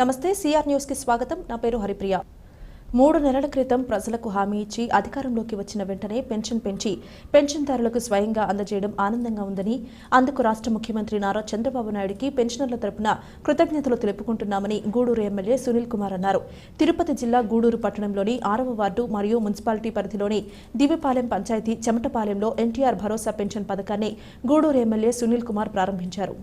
నమస్తే CR news కి స్వాగతం. నా పేరు హరిప్రియ. 3 నెలల క్రితం ప్రజలకు హామీ ఇచ్చి అధికారంలోకి వచ్చిన వెంటనే పెన్షన్ పెంచి పెన్షన్దారులకు స్వయంగా అందజేయడం ఆనందంగా ఉందని, అందుకు రాష్ట్ర ముఖ్యమంత్రి నారా చంద్రబాబు నాయుడుకి పెన్షనర్ల తరపున కృతజ్ఞతలు తెలుపుకుంటున్నామని గూడూరు ఎమ్మెల్యే సునీల్ కుమార్ అన్నారు. తిరుపతి జిల్లా గూడూరు పట్టణంలోని 6వ వార్డు మరియు మున్సిపాలిటీ పరిధిలోని దివిపాలెం పంచాయతీ చెమటపాలెంలో ఎన్టీఆర్ భరోసా పెన్షన్ పథకాన్ని గూడూరు ఎమ్మెల్యే సునీల్ కుమార్ ప్రారంభించారు.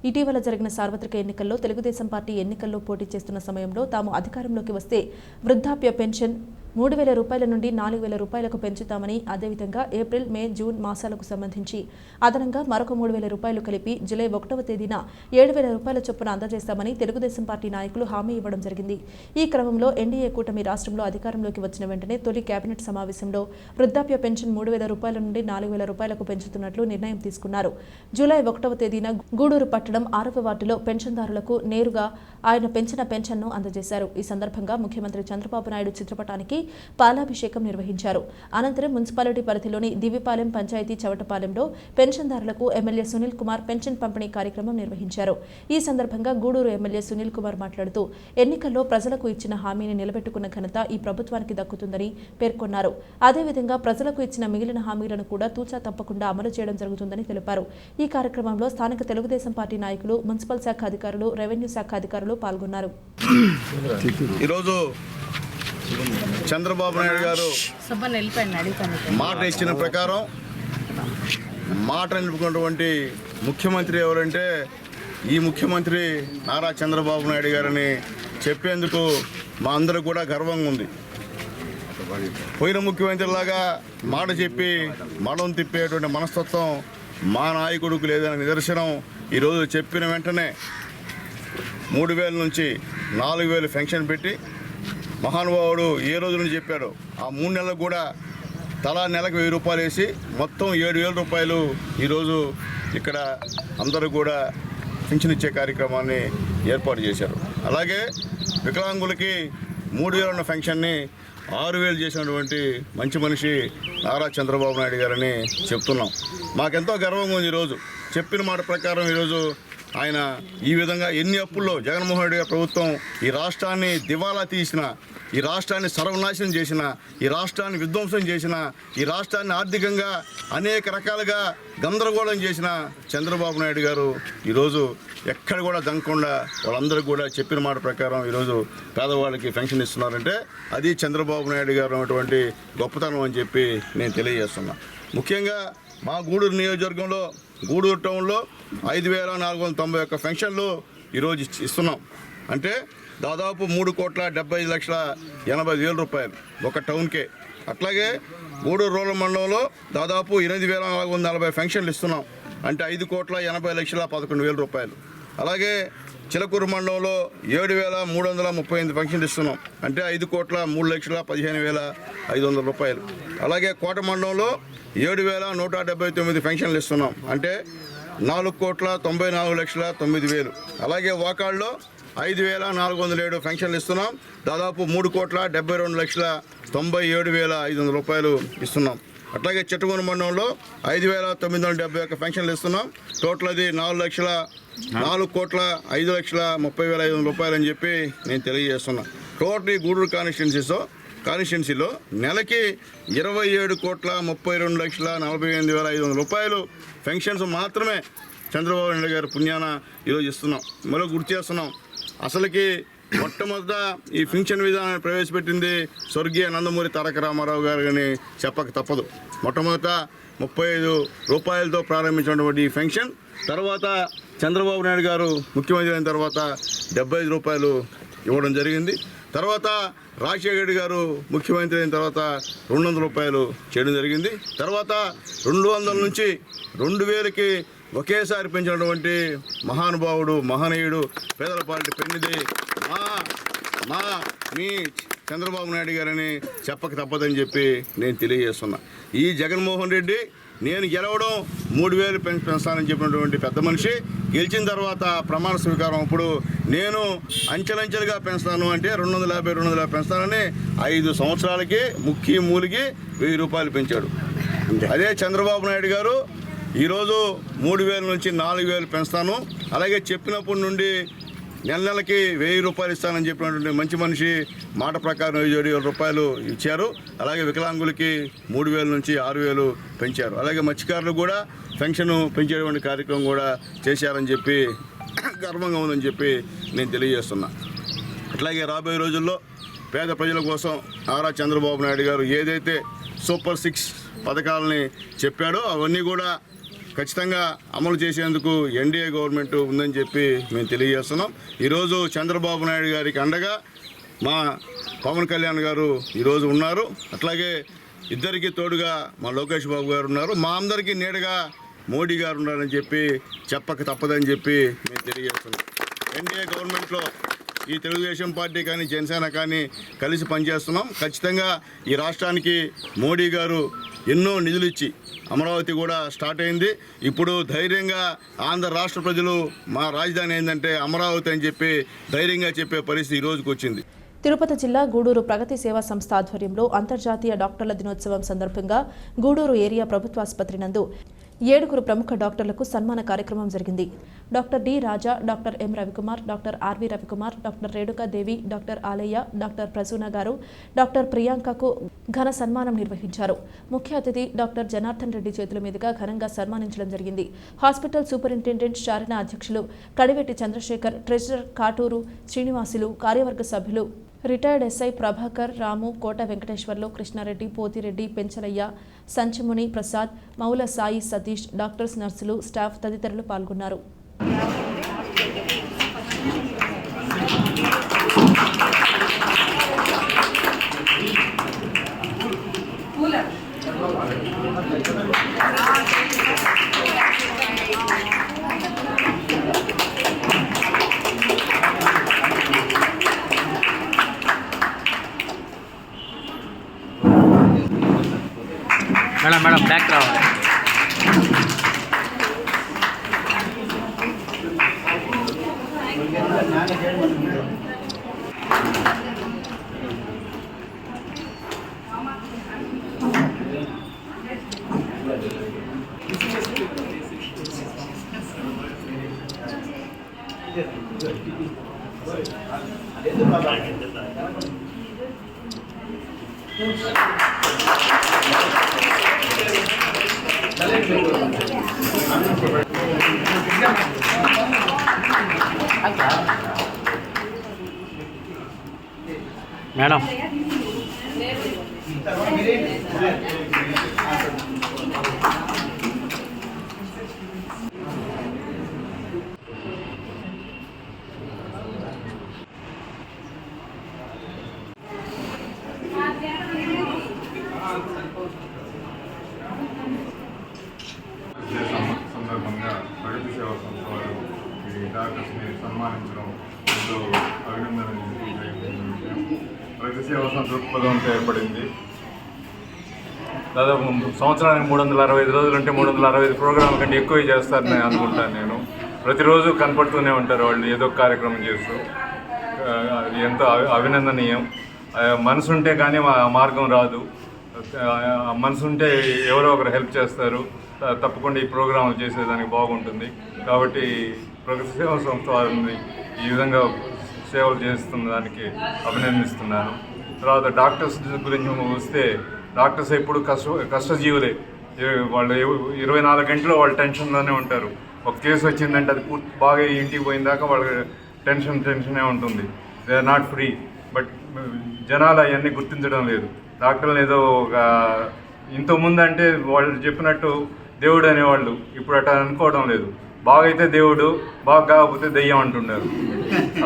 ఇటీవల జరిగిన సార్వత్రిక ఎన్నికల్లో తెలుగుదేశం పార్టీ ఎన్నికల్లో పోటీ చేస్తున్న సమయంలో తాము అధికారంలోకి వస్తే వృద్ధాప్య పెన్షన్ 3,000 రూపాయల నుండి 4,000 రూపాయలకు పెంచుతామని, అదేవిధంగా ఏప్రిల్, మే, జూన్ మాసాలకు సంబంధించి అదనంగా మరొక 3,000 రూపాయలు కలిపి జూలై 1వ తేదీన 7,000 రూపాయల చొప్పున అందజేస్తామని తెలుగుదేశం పార్టీ నాయకులు హామీ ఇవ్వడం జరిగింది. ఈ క్రమంలో ఎన్డీఏ కూటమి రాష్ట్రంలో అధికారంలోకి వచ్చిన వెంటనే తొలి కేబినెట్ సమావేశంలో వృద్ధాప్య పెన్షన్ 3,000 రూపాయల నుండి 4,000 రూపాయలకు పెంచుతున్నట్లు నిర్ణయం తీసుకున్నారు. జూలై 1వ తేదీన గూడూరు పట్టణం 6వ వార్డులో పెన్షన్దారులకు నేరుగా ఆయన పెంచిన పెన్షన్ను అందజేశారు. ఈ సందర్భంగా ముఖ్యమంత్రి చంద్రబాబు నాయుడు చిత్రపటానికి పాలాభిషేకం నిర్వహించారు. అనంతరం మున్సిపాలిటీ పరిధిలోని దివిపాలెం పంచాయతీ చవటపాలెంలో పెన్షన్దారులకు ఎమ్మెల్యే సునీల్ కుమార్ పెన్షన్ పంపిణీ కార్యక్రమం నిర్వహించారు. ఈ సందర్భంగా గూడూరు ఎమ్మెల్యే సునీల్ కుమార్ మాట్లాడుతూ ఎన్నికల్లో ప్రజలకు ఇచ్చిన హామీని నిలబెట్టుకున్న ఘనత ఈ ప్రభుత్వానికి దక్కుతుందని పేర్కొన్నారు. అదేవిధంగా ప్రజలకు ఇచ్చిన మిగిలిన హామీలను కూడా తూచా తప్పకుండా అమలు చేయడం జరుగుతుందని తెలిపారు. ఈ కార్యక్రమంలో స్థానిక తెలుగుదేశం పార్టీ నాయకులు, మున్సిపల్ శాఖ అధికారులు, రెవెన్యూ శాఖ అధికారులు పాల్గొన్నారు. చంద్రబాబు నాయుడు గారు మాట ఇచ్చిన ప్రకారం మాట నిలుపుకున్నటువంటి ముఖ్యమంత్రి ఎవరంటే ఈ ముఖ్యమంత్రి నారా చంద్రబాబు నాయుడు గారని చెప్పేందుకు మా అందరూ కూడా గర్వంగా ఉంది. పోయిన ముఖ్యమంత్రిలాగా మాట చెప్పి మడం తిప్పేటువంటి మనస్తత్వం మా నాయకుడికి లేదనే నిదర్శనం ఈరోజు చెప్పిన వెంటనే 3,000 నుంచి 4,000 పెన్షన్ పెట్టి మహానుభావుడు ఏ రోజు నుంచి చెప్పాడో ఆ 3 నెలలకు కూడా తలా నెలకు 1,000 రూపాయలు వేసి మొత్తం 7,000 రూపాయలు ఈరోజు ఇక్కడ అందరూ కూడా పెన్షన్ ఇచ్చే కార్యక్రమాన్ని ఏర్పాటు చేశారు. అలాగే వికలాంగులకి 3,000 ఉన్న పెన్షన్ని 6,000 చేసినటువంటి మంచి మనిషి నారా చంద్రబాబు నాయుడు గారని చెప్తున్నాం. మాకెంతో గర్వంగా ఉంది. ఈరోజు చెప్పిన మాట ప్రకారం ఈరోజు ఆయన ఈ విధంగా ఎన్ని అప్పుల్లో జగన్మోహన్ రెడ్డి గారి ప్రభుత్వం ఈ రాష్ట్రాన్ని దివాలా తీసిన, ఈ రాష్ట్రాన్ని సర్వనాశనం చేసిన, ఈ రాష్ట్రాన్ని విధ్వంసం చేసిన, ఈ రాష్ట్రాన్ని ఆర్థికంగా అనేక రకాలుగా గందరగోళం చేసిన చంద్రబాబు నాయుడు గారు ఈరోజు ఎక్కడ కూడా దక్కకుండా వాళ్ళందరూ కూడా చెప్పిన మాట ప్రకారం ఈరోజు పేదవాళ్ళకి పెన్షన్ ఇస్తున్నారంటే అది చంద్రబాబు నాయుడు గారు ఉన్నటువంటి గొప్పతనం అని చెప్పి నేను తెలియజేస్తున్నా. ముఖ్యంగా మా గూడూరు నియోజకవర్గంలో గూడూరు టౌన్లో 5,491 పెన్షన్లు ఈరోజు ఇస్తున్నాం. అంటే దాదాపు 3,75,80,000 రూపాయలు ఒక టౌన్కే. అట్లాగే గూడూరు రూరల్ మండలంలో దాదాపు 8,440 పెన్షన్లు ఇస్తున్నాం. అంటే 5,80,11,000 రూపాయలు. అలాగే చిలకూరు మండలంలో 7,338 పెన్షన్లు ఇస్తున్నాం. అంటే 5,03,15,500 రూపాయలు. అలాగే కోట మండలంలో 7,179 పెన్షన్లు ఇస్తున్నాం. అంటే 4,94,09,000. అలాగే వాకాళ్ళలో 5,407 పెన్షన్లు ఇస్తున్నాం. దాదాపు 3,72,97,500 రూపాయలు ఇస్తున్నాం. అట్లాగే చిట్టగూరు మండలంలో 5,971 పెన్షన్లు ఇస్తున్నాం. టోటల్ అది 4,05,30,500 రూపాయలు అని చెప్పి నేను తెలియజేస్తున్నా. టోటల్ ఈ గూడూరు కాన్స్టిట్యున్సీలో నెలకి 27,32,48,500 రూపాయలు పెన్షన్స్ మాత్రమే చంద్రబాబు నాయుడు గారి పుణ్యాన ఈరోజు ఇస్తున్నాం. మరో గుర్తు చేస్తున్నాం, అసలుకి మొట్టమొదట ఈ పెన్షన్ విధానాన్ని ప్రవేశపెట్టింది స్వర్గీయ నందమూరి తారక రామారావు గారు అని చెప్పక తప్పదు. మొట్టమొదట 35 రూపాయలతో ప్రారంభించినటువంటి ఈ పెన్షన్ తర్వాత చంద్రబాబు నాయుడు గారు ముఖ్యమంత్రి అయిన తర్వాత 75 రూపాయలు ఇవ్వడం జరిగింది. తర్వాత రాజశేఖర రెడ్డి గారు ముఖ్యమంత్రి అయిన తర్వాత 200 రూపాయలు చేయడం జరిగింది. తర్వాత 200 నుంచి 2,000కి ఒకేసారి పెంచినటువంటి మహానుభావుడు, మహనీయుడు, పేదల పార్టీ పెన్నిది మీ చంద్రబాబు నాయుడు గారని చెప్పక తప్పదని చెప్పి నేను తెలియజేస్తున్నా. ఈ జగన్మోహన్ రెడ్డి నేను గెలవడం 3,000 పెంచుతానని చెప్పినటువంటి పెద్ద మనిషి గెలిచిన తర్వాత ప్రమాణ స్వీకారం అప్పుడు నేను అంచెలంచెలుగా పెంచుతాను అంటే 250 పెంచుతానని 5 సంవత్సరాలకి మూలికి 1,000 రూపాయలు పెంచాడు. అదే చంద్రబాబు నాయుడు గారు ఈరోజు 3,000 నుంచి 4,000 పెంచుతాను, అలాగే చెప్పినప్పటి నుండి నెలకి 1000 రూపాయలు ఇస్తానని చెప్పినటువంటి మంచి మనిషి మాట ప్రకారం 7,000 రూపాయలు ఇచ్చారు. అలాగే వికలాంగులకి 3,000 నుంచి 6,000 పెంచారు. అలాగే మత్స్యకారులు కూడా పెన్షన్ పెంచేటువంటి కార్యక్రమం కూడా చేశారని చెప్పి గర్వంగా ఉందని చెప్పి నేను తెలియజేస్తున్నా. అట్లాగే రాబోయే రోజుల్లో పేద ప్రజల కోసం నారా చంద్రబాబు నాయుడు గారు ఏదైతే సూపర్ 6 పథకాలని చెప్పాడో అవన్నీ కూడా ఖచ్చితంగా అమలు చేసేందుకు ఎన్డీఏ గవర్నమెంట్ ఉందని చెప్పి మేము తెలియజేస్తున్నాం. ఈరోజు చంద్రబాబు నాయుడు గారికి అండగా మా పవన్ కళ్యాణ్ గారు ఈరోజు ఉన్నారు. అట్లాగే ఇద్దరికి తోడుగా మా లోకేష్ బాబు గారు ఉన్నారు. మా అందరికీ నీడగా మోడీ గారు ఉన్నారని చెప్పి చెప్పక తప్పదని చెప్పి మేము తెలియజేస్తున్నాం. ఎన్డీఏ గవర్నమెంట్లో ఈ తెలుగుదేశం పార్టీ కానీ జనసేన కానీ కలిసి పనిచేస్తున్నాం. ఖచ్చితంగా ఈ రాష్ట్రానికి మోడీ గారు ఎన్నో నిధులు ఇచ్చి అమరావతి కూడా స్టార్ట్ అయింది. ఇప్పుడు ధైర్యంగా ఆంధ్ర రాష్ట్ర ప్రజలు మా రాజధాని ఏంటంటే అమరావతి అని చెప్పి ధైర్యంగా చెప్పే పరిస్థితి ఈ రోజుకి వచ్చింది. తిరుపతి జిల్లా గూడూరు ప్రగతి సేవా సంస్థ ఆధ్వర్యంలో అంతర్జాతీయ డాక్టర్ల దినోత్సవం సందర్భంగా గూడూరు ఏరియా ప్రభుత్వాసుపత్రి నందు 7 ప్రముఖ డాక్టర్లకు సన్మాన కార్యక్రమం జరిగింది. Doctor D Raja, doctor M Ravikumar, doctor R V Ravikumar, doctor Renukadevi, doctor Alayya, doctor Prasuna గారు, డాక్టర్ ప్రియాంకకు ఘన సన్మానం నిర్వహించారు. ముఖ్య అతిథి డాక్టర్ జనార్దన్ రెడ్డి చేతుల మీదుగా ఘనంగా సన్మానించడం జరిగింది. హాస్పిటల్ సూపరింటెండెంట్ చారిన అధ్యక్షులు కడివెట్టి చంద్రశేఖర్, ట్రెజరర్ కాటూరు శ్రీనివాసులు, కార్యవర్గ సభ్యులు రిటైర్డ్ ఎస్ఐ ప్రభాకర్, రాము, కోట వెంకటేశ్వర్లు, కృష్ణారెడ్డి, పోతిరెడ్డి, పెంచలయ్య, సంచముని ప్రసాద్, మౌల సాయి సతీష్, డాక్టర్స్, నర్సులు, స్టాఫ్ తదితరులు పాల్గొన్నారు. మేడం బ్యాక్ రావాలి. మేడం సందర్భంగా ప్రగతి సేవా సంస్థ వారు ఈ డాక్టర్స్ని సన్మానించడం ఎంతో అభినందన. ప్రగతి సేవా సంస్థ దృక్పథంతో ఏర్పడింది. దాదాపు సంవత్సరానికి 365 రోజులు అంటే 365 ప్రోగ్రాంల కంటే ఎక్కువ చేస్తారని అనుకుంటాను నేను. ప్రతిరోజు కనపడుతూనే ఉంటారు వాళ్ళు ఏదో కార్యక్రమం చేస్తూ. అది ఎంతో అభినందనీయం. మనసుంటే కానీ మార్గం రాదు. మనసుంటే ఎవరో ఒకరు హెల్ప్ చేస్తారు. తప్పకుండా ఈ ప్రోగ్రాంలు చేసేదానికి బాగుంటుంది. కాబట్టి ప్రగతి సేవా సంస్థ వారిని ఈ విధంగా సేవలు చేస్తున్న దానికి అభినందిస్తున్నాను. తర్వాత డాక్టర్స్ గురించి వస్తే డాక్టర్స్ ఎప్పుడు కష్టజీవులే. వాళ్ళు 24 గంటలు వాళ్ళు టెన్షన్లోనే ఉంటారు. ఒక కేసు వచ్చిందంటే అది బాగా ఇంటికి పోయిన దాకా వాళ్ళకి టెన్షనే ఉంటుంది. They are not free. But జనాలు అవన్నీ గుర్తించడం లేదు. డాక్టర్లు ఏదో ఒక ఇంతకుముందు అంటే వాళ్ళు చెప్పినట్టు దేవుడు అనేవాళ్ళు, ఇప్పుడు అట్లా అనుకోవడం లేదు. బాగైతే దేవుడు, బాగా కాకపోతే దెయ్యం అంటున్నారు.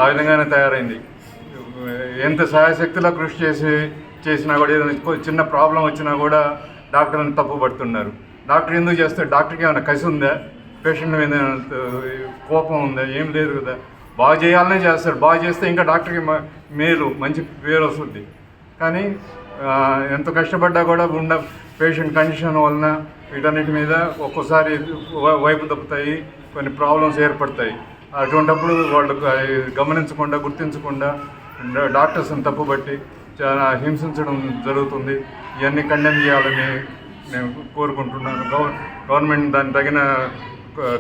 ఆ విధంగానే తయారైంది. ఎంత సహాయశక్తిలో కృషి చేసినా కూడా ఏదైనా చిన్న ప్రాబ్లం వచ్చినా కూడా డాక్టర్ని తప్పు పడుతున్నారు. డాక్టర్ ఎందుకు చేస్తే డాక్టర్కి ఏమైనా కసి ఉందా? పేషెంట్ మీద కోపం ఉందా? ఏం లేదు కదా. బాగా చేయాలనే చేస్తాడు. బాగా చేస్తే ఇంకా డాక్టర్కి మేలు, మంచి పేరు వస్తుంది. కానీ ఎంత కష్టపడ్డా కూడా పేషెంట్ కండిషన్ వలన వీటన్నిటి మీద ఒక్కోసారి వైపు తప్పుతాయి, కొన్ని ప్రాబ్లమ్స్ ఏర్పడతాయి. అటువంటిప్పుడు వాళ్ళు గమనించకుండా, గుర్తించకుండా డాక్టర్స్ని తప్పుబట్టి చాలా హింసించడం జరుగుతుంది. ఇవన్నీ కండెమ్ చేయాలని నేను కోరుకుంటున్నాను. గవర్నమెంట్ దానికి తగిన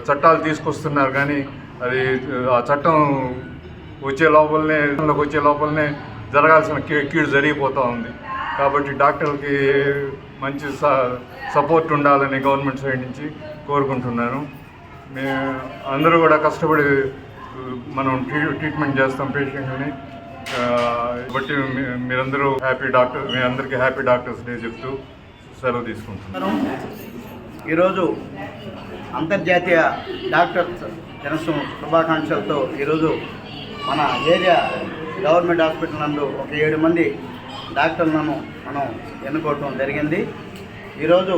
చట్టాలు తీసుకొస్తున్నారు, కానీ అది ఆ చట్టం వచ్చే లోపలనే జరగాల్సిన కీడు జరిగిపోతూ ఉంది. కాబట్టి డాక్టర్లకి మంచి సపోర్ట్ ఉండాలని గవర్నమెంట్ సైడ్ నుంచి కోరుకుంటున్నాను. అందరూ కూడా కష్టపడి మనం ట్రీట్మెంట్ చేస్తాం పేషెంట్ని. బట్టి మీరందరూ మీ అందరికీ హ్యాపీ డాక్టర్స్ డే చెప్తూ సెలవు తీసుకుంటున్నాను. ఈరోజు అంతర్జాతీయ డాక్టర్స్ దినోత్సవం శుభాకాంక్షలతో ఈరోజు మన ఏరియా గవర్నమెంట్ హాస్పిటల్ నందు ఒక 7 మంది డాక్టర్లను మనం ఎన్నుకోవటం జరిగింది. ఈరోజు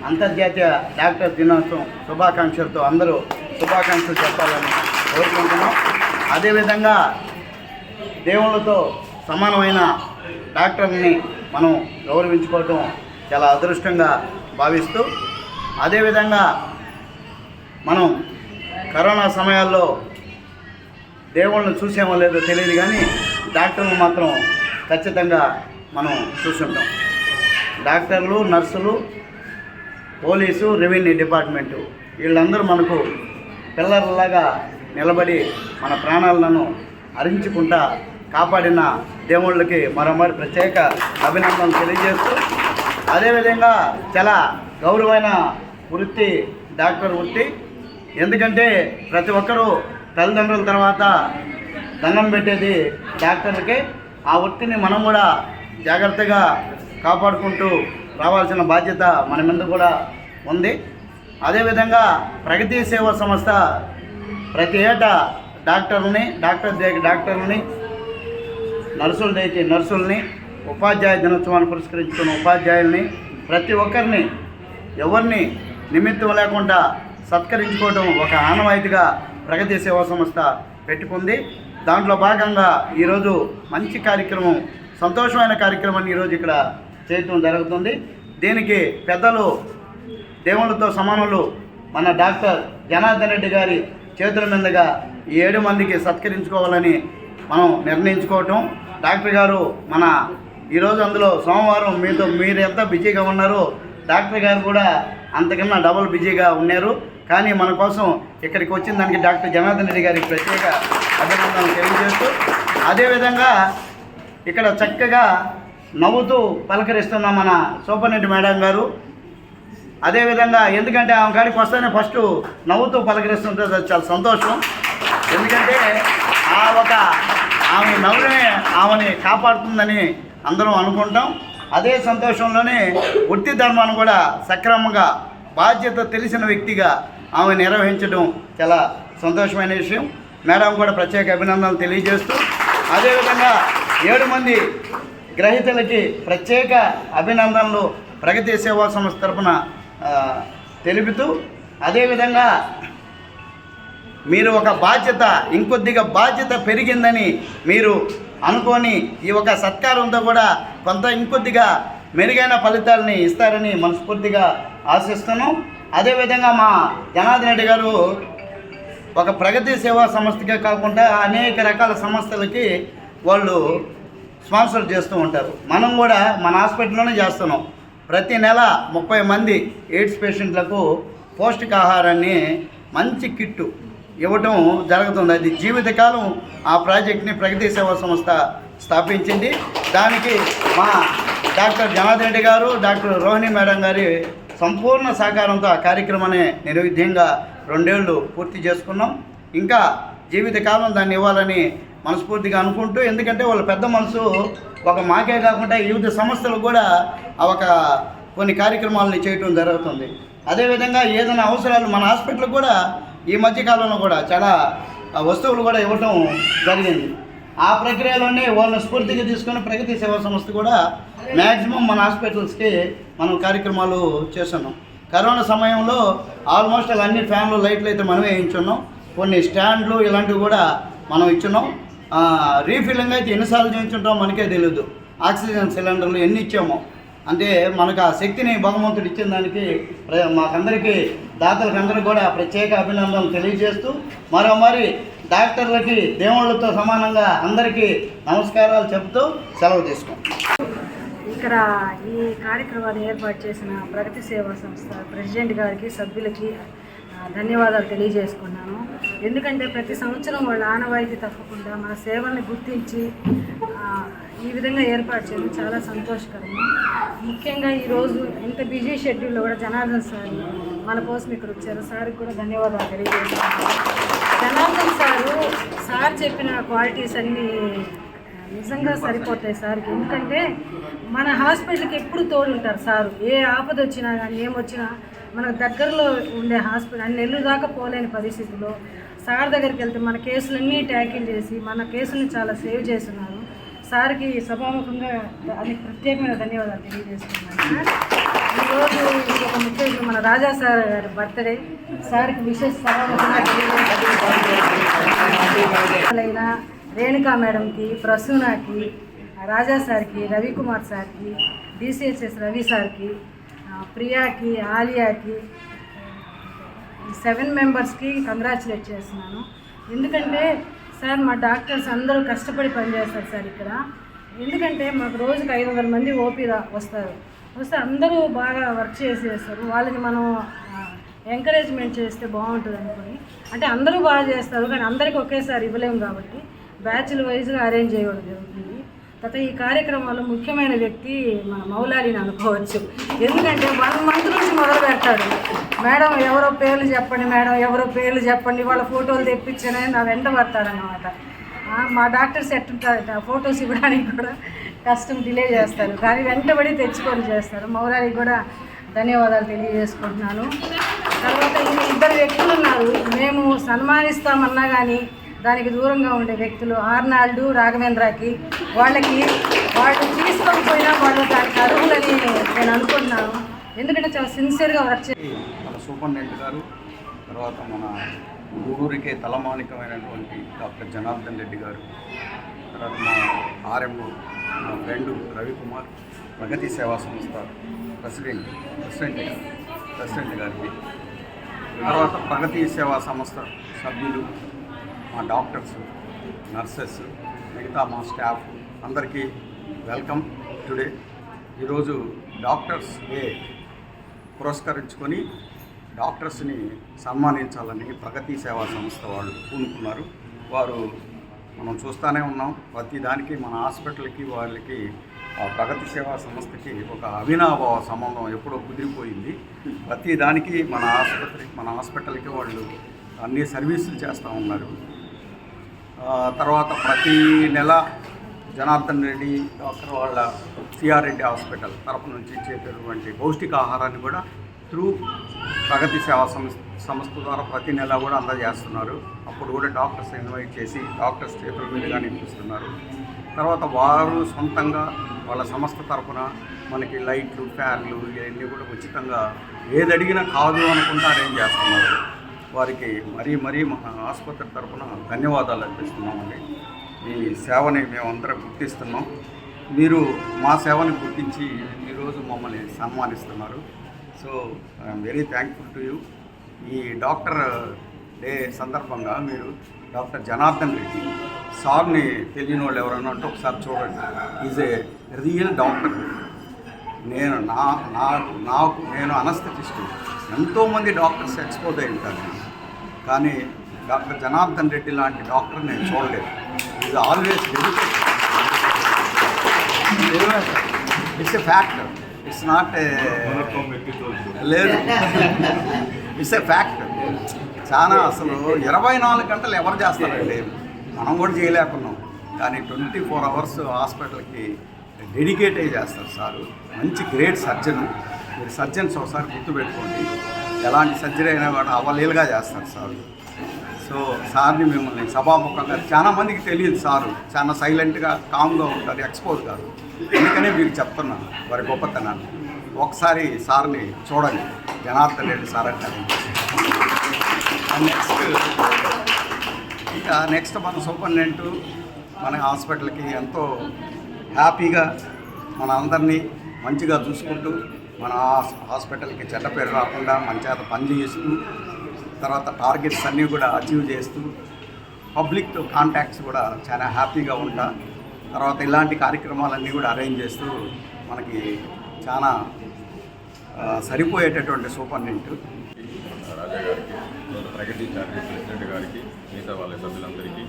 అంతర్జాతీయ డాక్టర్ దినోత్సవం శుభాకాంక్షలతో అందరూ శుభాకాంక్షలు చెప్పాలని కోరుకుంటున్నాం. అదేవిధంగా దేవుళ్ళతో సమానమైన డాక్టర్ని మనం గౌరవించుకోవటం చాలా అదృష్టంగా భావిస్తూ, అదేవిధంగా మనం కరోనా సమయాల్లో దేవుళ్ళని చూసేమో లేదో తెలియదు కానీ డాక్టర్లు మాత్రం ఖచ్చితంగా మనం చూస్తుంటాం. డాక్టర్లు, నర్సులు, పోలీసు, రెవెన్యూ డిపార్ట్మెంటు వీళ్ళందరూ మనకు పిల్లర్లాగా నిలబడి మన ప్రాణాలను హరించుకుంటా కాపాడిన దేవుళ్ళకి మరోమారి ప్రత్యేక అభినందనలు తెలియజేస్తూ, అదేవిధంగా చాలా గౌరవమైన వృత్తి డాక్టర్ వృత్తి. ఎందుకంటే ప్రతి ఒక్కరూ తల్లిదండ్రుల తర్వాత దండం పెట్టేది డాక్టర్లకే. ఆ వృత్తిని మనం కూడా జాగ్రత్తగా కాపాడుకుంటూ రావాల్సిన బాధ్యత మన మీద కూడా ఉంది. అదేవిధంగా ప్రగతి సేవా సంస్థ ప్రతి ఏటా డాక్టర్లని నర్సుల్ని ఉపాధ్యాయ దినోత్సవాన్ని పురస్కరించుకున్న ఉపాధ్యాయుల్ని ప్రతి ఒక్కరిని ఎవరిని నిమిత్తం లేకుండా సత్కరించుకోవడం ఒక ఆనవాయితీగా ప్రగతి సేవా సంస్థ పెట్టుకుంది. దాంట్లో భాగంగా ఈరోజు మంచి కార్యక్రమం, సంతోషమైన కార్యక్రమాన్ని ఈరోజు ఇక్కడ చేయటం జరుగుతుంది. దీనికి పెద్దలు, దేవుళ్ళతో సమానులు మన డాక్టర్ జనార్దన్ రెడ్డి గారి చేతుల మీదుగా ఈ 7 మందికి సత్కరించుకోవాలని మనం నిర్ణయించుకోవటం. డాక్టర్ గారు మన ఈరోజు అందులో సోమవారం మీరు ఎంత బిజీగా ఉన్నారో డాక్టర్ గారు కూడా అంతకన్నా డబుల్ బిజీగా ఉన్నారు. కానీ మన కోసం ఇక్కడికి వచ్చిన దానికి డాక్టర్ జనార్దన్ రెడ్డి గారికి ప్రత్యేక అభినందనలు తెలియజేస్తూ, అదేవిధంగా ఇక్కడ చక్కగా నవ్వుతూ పలకరిస్తున్న మన సూపరింటెండెంట్ మేడం గారు. అదేవిధంగా ఎందుకంటే ఆమె కాడికి వస్తేనే ఫస్ట్ నవ్వుతూ పలకరిస్తుంటే చాలా సంతోషం. ఎందుకంటే ఆమె నవ్వునే ఆమెని కాపాడుతుందని అందరం అనుకుంటాం. అదే సంతోషంలోనే వృత్తి ధర్మాన్ని కూడా సక్రమంగా బాధ్యత తెలిసిన వ్యక్తిగా ఆమె నిర్వహించడం చాలా సంతోషమైన విషయం. మేడం కూడా ప్రత్యేక అభినందనలు తెలియజేస్తూ, అదేవిధంగా 7 మంది గ్రహీతలకి ప్రత్యేక అభినందనలు ప్రగతి సేవా సంస్థ తరఫున తెలుపుతూ, అదేవిధంగా మీరు ఒక బాధ్యత ఇంకొద్దిగా బాధ్యత పెరిగిందని మీరు అనుకొని ఈ ఒక సత్కారంతో కూడా ఇంకొద్దిగా మెరుగైన ఫలితాలని ఇస్తారని మనస్ఫూర్తిగా ఆశిస్తున్నాం. అదేవిధంగా మా జనార్దన్ రెడ్డి గారు ఒక ప్రగతి సేవా సంస్థకే కాకుండా అనేక రకాల సంస్థలకి వాళ్ళు స్పాన్సర్ చేస్తూ ఉంటారు. మనం కూడా మన హాస్పిటల్లోనే చేస్తున్నాం. ప్రతి నెల 30 మంది ఎయిడ్స్ పేషెంట్లకు పౌష్టికాహారాన్ని మంచి కిట్టు ఇవ్వటం జరుగుతుంది. అది జీవితకాలం ఆ ప్రాజెక్ట్ని ప్రగతి సేవా సంస్థ స్థాపించింది. దానికి మా డాక్టర్ జనార్దన్ రెడ్డి గారు, డాక్టర్ రోహిణి మేడం గారి సంపూర్ణ సహకారంతో ఆ కార్యక్రమాన్ని నిర్విఘ్నంగా 2 ఏళ్ళు పూర్తి చేసుకున్నాం. ఇంకా జీవితకాలం దాన్ని ఇవ్వాలని మనస్ఫూర్తిగా అనుకుంటూ, ఎందుకంటే వాళ్ళ పెద్ద మనసు ఒక మాకే కాకుండా వివిధ సంస్థలు కూడా కొన్ని కార్యక్రమాలని చేయటం జరుగుతుంది. అదేవిధంగా ఏదైనా అవసరాలు మన హాస్పిటల్ కూడా ఈ మధ్యకాలంలో కూడా చాలా వస్తువులు కూడా ఇవ్వటం జరిగింది. ఆ ప్రక్రియలోనే వాళ్ళని స్ఫూర్తిగా తీసుకొని ప్రగతి సేవా సంస్థ కూడా మ్యాక్సిమం మన హాస్పిటల్స్కి మనం కార్యక్రమాలు చేస్తున్నాం. కరోనా సమయంలో ఆల్మోస్ట్ అన్ని ఫ్యాన్లు, లైట్లు అయితే మనమే వేయించున్నాం. కొన్ని స్టాండ్లు ఇలాంటివి కూడా మనం ఇచ్చున్నాం. రీఫిల్లింగ్ అయితే ఎన్నిసార్లు చేయించుంటాం మనకే తెలియదు. ఆక్సిజన్ సిలిండర్లు ఎన్ని ఇచ్చామో, అంటే మనకు ఆ శక్తిని భగవంతుడు ఇచ్చిన దానికి మాకందరికీ దాతలకు అందరికీ కూడా ప్రత్యేక అభినందనలు తెలియజేస్తూ, మరి డాక్టర్లకి దేవుళ్ళతో సమానంగా అందరికీ నమస్కారాలు చెబుతూ సెలవు తీసుకుంటాం. ఇక్కడ ఈ కార్యక్రమాన్ని ఏర్పాటు చేసిన ప్రగతి సేవా సంస్థ ప్రెసిడెంట్ గారికి, సభ్యులకి ధన్యవాదాలు తెలియజేసుకున్నాను. ఎందుకంటే ప్రతి సంవత్సరం వాళ్ళ ఆనవాయితీ తప్పకుండా మన సేవల్ని గుర్తించి ఈ విధంగా ఏర్పాటు చేయడం చాలా సంతోషకరము. ముఖ్యంగా ఈరోజు ఇంత బిజీ షెడ్యూల్లో కూడా జనార్దన్ సార్ మన కోసం ఇక్కడ వచ్చారు. సార్కి కూడా ధన్యవాదాలు తెలియజేస్తున్నాను. జనార్దన్ సార్ చెప్పిన క్వాలిటీస్ అన్నీ నిజంగా సరిపోతాయి సార్కి. ఎందుకంటే మన హాస్పిటల్కి ఎప్పుడు తోడుంటారు సారు. ఏ ఆపద వచ్చినా కానీ ఏమొచ్చినా మనకు దగ్గరలో ఉండే హాస్పిటల్ అన్ని నెల్లూరు దాకా పోలేని పరిస్థితుల్లో సార్ దగ్గరికి వెళ్తే మన కేసులన్నీ ట్యాకిల్ చేసి మన కేసులను చాలా సేవ్ చేస్తున్నారు. సార్కి సభాముఖంగా దానికి ప్రత్యేకమైన ధన్యవాదాలు తెలియజేస్తున్నాను. ఈరోజు ఇంకొక ముఖ్య మన రాజా సార్ గారి బర్త్డే. సార్కి విశేష సభాముఖంగా తెలియజేస్తున్నా. రేణుకా మేడంకి, ప్రసూనాకి, రాజా సార్కి, రవికుమార్ సార్కి, డిసిహెచ్ఎస్ రవి సార్కి, ప్రియాకి, ఆలియాకి, 7 మెంబర్స్కి కంగ్రాచులేట్ చేస్తున్నాను. ఎందుకంటే సార్ మా డాక్టర్స్ అందరూ కష్టపడి పనిచేస్తారు సార్ ఇక్కడ. ఎందుకంటే మాకు రోజుకి 500 మంది ఓపీ వస్తే అందరూ బాగా వర్క్ చేసేస్తారు. వాళ్ళని మనం ఎంకరేజ్మెంట్ చేస్తే బాగుంటుంది అనుకుని, అంటే అందరూ బాగా చేస్తారు కానీ అందరికీ ఒకేసారి ఇవ్వలేము కాబట్టి బ్యాచ్ల వైజ్గా అరేంజ్ చేయడం జరుగుతుంది. తర్వాత ఈ కార్యక్రమంలో ముఖ్యమైన వ్యక్తి మన మౌలాలిని అనుకోవచ్చు. ఎందుకంటే 1 మంత్ నుంచి మొదలు పెడతాడు. మేడం ఎవరో పేర్లు చెప్పండి, మేడం ఎవరో పేర్లు చెప్పండి, వాళ్ళ ఫోటోలు తెప్పించని నా వెంట పడతారన్నమాట. మా డాక్టర్స్ ఎట్టుంటారట ఫొటోస్ ఇవ్వడానికి కూడా కష్టం డిలే చేస్తారు కానీ వెంటబడి తెచ్చుకొని చేస్తారు. మౌలాలికి కూడా ధన్యవాదాలు తెలియజేసుకుంటున్నాను. తర్వాత 2 వ్యక్తులు ఉన్నారు, మేము సన్మానిస్తామన్నా కానీ దానికి దూరంగా ఉండే వ్యక్తులు. ఆర్నాల్డ్, రాఘవేంద్రకి వాళ్ళు తీసుకోకపోయినా వాళ్ళు దానికి అర్హులని నేను అనుకుంటున్నాను. ఎందుకంటే చాలా సిన్సియర్గా వర్క్ చేసి మన సూపరింటెండెంట్ గారు, తర్వాత మన గూడూరికే తలమానికమైనటువంటి డాక్టర్ జనార్దన్ రెడ్డి గారు, తర్వాత మా ఆర్ఎంఓ మా ఫ్రెండ్ రవికుమార్, ప్రగతి సేవా సంస్థ ప్రెసిడెంట్ గారికి, తర్వాత ప్రగతి సేవా సంస్థ సభ్యులు, మా డాక్టర్స్, నర్సెస్, మిగతా మా స్టాఫ్ అందరికీ వెల్కమ్ టుడే. ఈరోజు డాక్టర్స్ డే పురస్కరించుకొని డాక్టర్స్ని సన్మానించాలని ప్రగతి సేవా సంస్థ వాళ్ళు పూనుకున్నారు. వారు మనం చూస్తూనే ఉన్నాం, ప్రతి దానికి మన హాస్పిటల్కి వాళ్ళకి ప్రగతి సేవా సంస్థకి ఒక అవినాభావ సంబంధం ఎప్పుడో కుదిరిపోయింది. ప్రతి దానికి మన హాస్పిటల్కి వాళ్ళు అన్ని సర్వీసులు చేస్తూ ఉన్నారు. తర్వాత ప్రతి నెల జనార్దన్ రెడ్డి డాక్టర్ వాళ్ళ సిఆర్ రెడ్డి హాస్పిటల్ తరపు నుంచి ఇచ్చేటటువంటి పౌష్టికాహారాన్ని కూడా త్రూ ప్రగతి సేవా సంస్థ ద్వారా ప్రతి నెల కూడా అందజేస్తున్నారు. అప్పుడు కూడా డాక్టర్స్ ఇన్వైట్ చేసి డాక్టర్స్ చేతుల మీదుగానే ఇప్పిస్తున్నారు. తర్వాత వారు సొంతంగా వాళ్ళ సంస్థ తరఫున మనకి లైట్లు, ఫ్యాన్లు ఇవన్నీ కూడా ఉచితంగా ఏది అడిగినా కాదు అనుకుంటా అరేంజ్ చేస్తున్నారు. వారికి మరీ మన ఆసుపత్రి తరఫున ధన్యవాదాలు అర్పిస్తున్నామండి. మీ సేవని మేమందరం గుర్తిస్తున్నాం. మీరు మా సేవని గుర్తించి ఈరోజు మమ్మల్ని సన్మానిస్తున్నారు. So I'm very thankful to you. ఈ డాక్టర్ డే సందర్భంగా మీరు డాక్టర్ జనార్దన్ రెడ్డి సార్ని తెలియని వాళ్ళు ఎవరైనా అంటే ఒకసారి చూడండి. Is a real doctor. నేను అనస్థెటిస్ట్. ఎంతోమంది డాక్టర్స్ ఎక్స్పోజ్ అయి ఉంటారు కానీ డాక్టర్ జనార్దన్ రెడ్డి లాంటి డాక్టర్ నేను చూడలేదు. Is always dedicated. It's a fact, it's not లేదు, ఇట్స్ ఎ ఫ్యాక్ట్. చాలా అసలు 24 గంటలు ఎవరు చేస్తారండి, మనం కూడా చేయలేకున్నాం కానీ 24 అవర్స్ హాస్పిటల్కి డెడికేట్ అయ్యి చేస్తారు సారు. మంచి గ్రేట్ సర్జన్. మీరు సర్జన్స్ ఒకసారి గుర్తుపెట్టుకోండి, ఎలాంటి సర్జరీ అయినా కూడా అవలీలుగా చేస్తారు సార్. సో సార్ని మిమ్మల్ని సభాముఖంగా చాలామందికి తెలియదు, సారు చాలా సైలెంట్గా కామ్గా ఉంటారు, ఎక్స్పోజ్ కాదు. అందుకనే మీకు చెప్తున్నాను వారి గొప్పతనాన్ని. ఒకసారి సార్ని చూడండి, జనార్దన్ రెడ్డి సార్ అంటారు. నెక్స్ట్ మన సూపరింటెండెంట్ మన హాస్పిటల్కి ఎంతో హ్యాపీగా మన అందరినీ మంచిగా చూసుకుంటూ మన హాస్పిటల్కి చెడ్డ పేరు రాకుండా మన చేత పనిచేస్తూ తర్వాత టార్గెట్స్ అన్నీ కూడా అచీవ్ చేస్తూ పబ్లిక్తో కాంటాక్ట్స్ కూడా చాలా హ్యాపీగా ఉంటా. తర్వాత ఇలాంటి కార్యక్రమాలన్నీ కూడా అరేంజ్ చేస్తూ మనకి చాలా సరిపోయేటటువంటి సూపరింటెండెంట్ రాజా గారికి ప్రగతి చారిటీ ప్రెసిడెంట్ గారికి మిగతా వాళ్ళ సభ్యులందరికీ